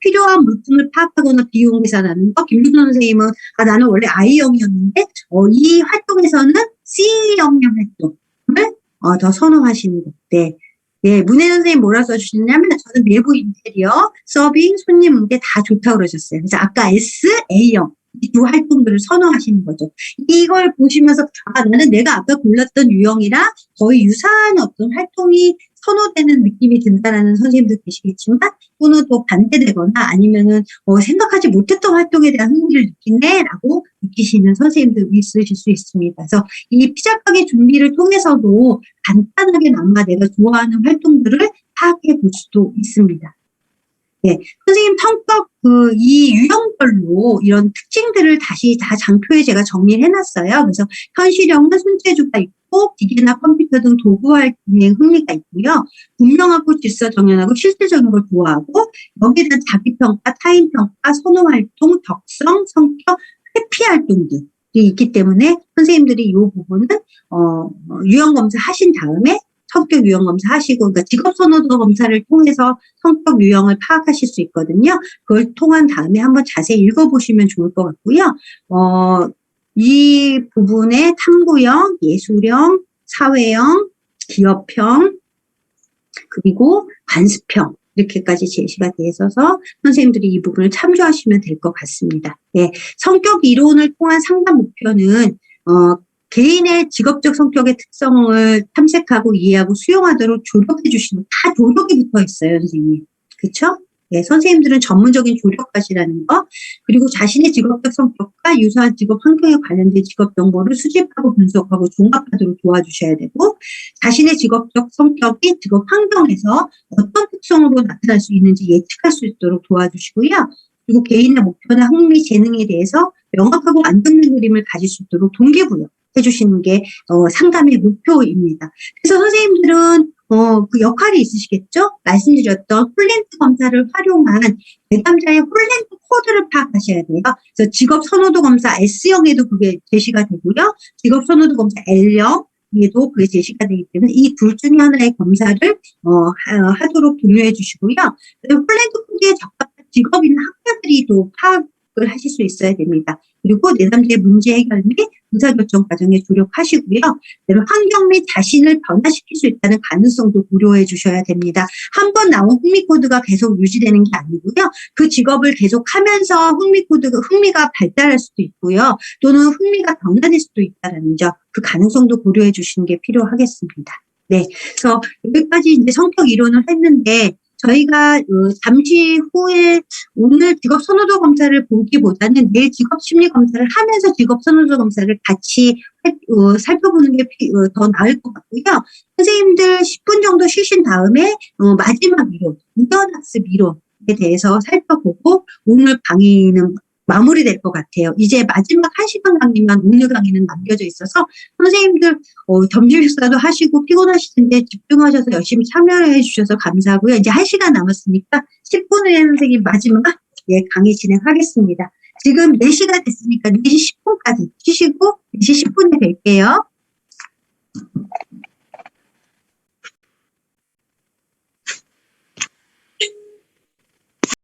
필요한 물품을 파악하거나 비용 계산하는 거. 김주선 선생님은 나는 원래 I형이었는데 이 활동에서는 C형 활동을 더 선호하시는 것. 네. 예, 문혜 선생님 뭐라 써주시냐면 저는 내부 인테리어, 서빙, 손님 응대 다 좋다고 그러셨어요. 그래서 아까 S, A형 이 두 활동들을 선호하시는 거죠. 이걸 보시면서 나는 내가 아까 골랐던 유형이랑 거의 유사한 어떤 활동이 선호되는 느낌이 든다라는 선생님도 계시겠지만 또는 또 반대되거나 아니면은 생각하지 못했던 활동에 대한 흥미를 느끼네라고 느끼시는 선생님도 있으실 수 있습니다. 그래서 이 피자 가게 준비를 통해서도 간단하게나마 내가 좋아하는 활동들을 파악해 볼 수도 있습니다. 네, 선생님 성격 이 유형별로 이런 특징들을 다시 다 장표에 제가 정리를 해놨어요. 그래서 현실형은 손재주가 있고 기계나 컴퓨터 등 도구 활동에 흥미가 있고요. 분명하고 질서 정연하고 실질적인 걸 좋아하고 여기에 대한 자기평가, 타인평가, 선호활동, 덕성, 성격, 회피 활동들이 있기 때문에 선생님들이 이 부분은 유형검사 하신 다음에 성격 유형 검사 하시고, 그러니까 직업 선호도 검사를 통해서 성격 유형을 파악하실 수 있거든요. 그걸 통한 다음에 한번 자세히 읽어보시면 좋을 것 같고요. 이 부분에 탐구형, 예술형, 사회형, 기업형, 그리고 관습형, 이렇게까지 제시가 돼 있어서 선생님들이 이 부분을 참조하시면 될 것 같습니다. 예, 성격 이론을 통한 상담 목표는, 개인의 직업적 성격의 특성을 탐색하고 이해하고 수용하도록 조력해 주시는, 다 조력이 붙어 있어요, 선생님. 그쵸? 네, 선생님들은 전문적인 조력가시라는 거, 그리고 자신의 직업적 성격과 유사한 직업 환경에 관련된 직업 정보를 수집하고 분석하고 종합하도록 도와주셔야 되고, 자신의 직업적 성격이 직업 환경에서 어떤 특성으로 나타날 수 있는지 예측할 수 있도록 도와주시고요. 그리고 개인의 목표나 흥미, 재능에 대해서 명확하고 안정된 그림을 가질 수 있도록 동기부여 해주시는 게 상담의 목표입니다. 그래서 선생님들은 그 역할이 있으시겠죠? 말씀드렸던 홀렌트 검사를 활용한 내담자의 홀렌트 코드를 파악하셔야 돼요. 그래서 직업 선호도 검사 S형에도 그게 제시가 되고요. 직업 선호도 검사 L형에도 그게 제시가 되기 때문에 이 둘 중에 하나의 검사를 하도록 독려해 주시고요. 홀렌트 코드에 적합한 직업이나 학과들이 또 파악을 하실 수 있어야 됩니다. 그리고 내담자의 문제 해결 및 의사결정 과정에 조력하시고요. 환경 및 자신을 변화시킬 수 있다는 가능성도 고려해 주셔야 됩니다. 한 번 나온 흥미 코드가 계속 유지되는 게 아니고요. 그 직업을 계속 하면서 흥미가 발달할 수도 있고요. 또는 흥미가 변화될 수도 있다는 점, 그 가능성도 고려해 주시는 게 필요하겠습니다. 네. 그래서 여기까지 이제 성격 이론을 했는데, 저희가 잠시 후에 오늘 직업 선호도 검사를 보기보다는 내일 직업 심리 검사를 하면서 직업 선호도 검사를 같이 살펴보는 게 더 나을 것 같고요. 선생님들 10분 정도 쉬신 다음에 마지막 이론, 우연학습 이론에 대해서 살펴보고 오늘 강의는 마무리될 것 같아요. 이제 마지막 1시간 강의만 오늘 강의는 남겨져 있어서 선생님들 점심 식사도 하시고 피곤하실 텐데 집중하셔서 열심히 참여해 주셔서 감사하고요. 이제 1시간 남았으니까 10분 후에 선생님 마지막 강의 진행하겠습니다. 지금 4시가 됐으니까 4시 10분까지 쉬시고 4시 10분에 뵐게요.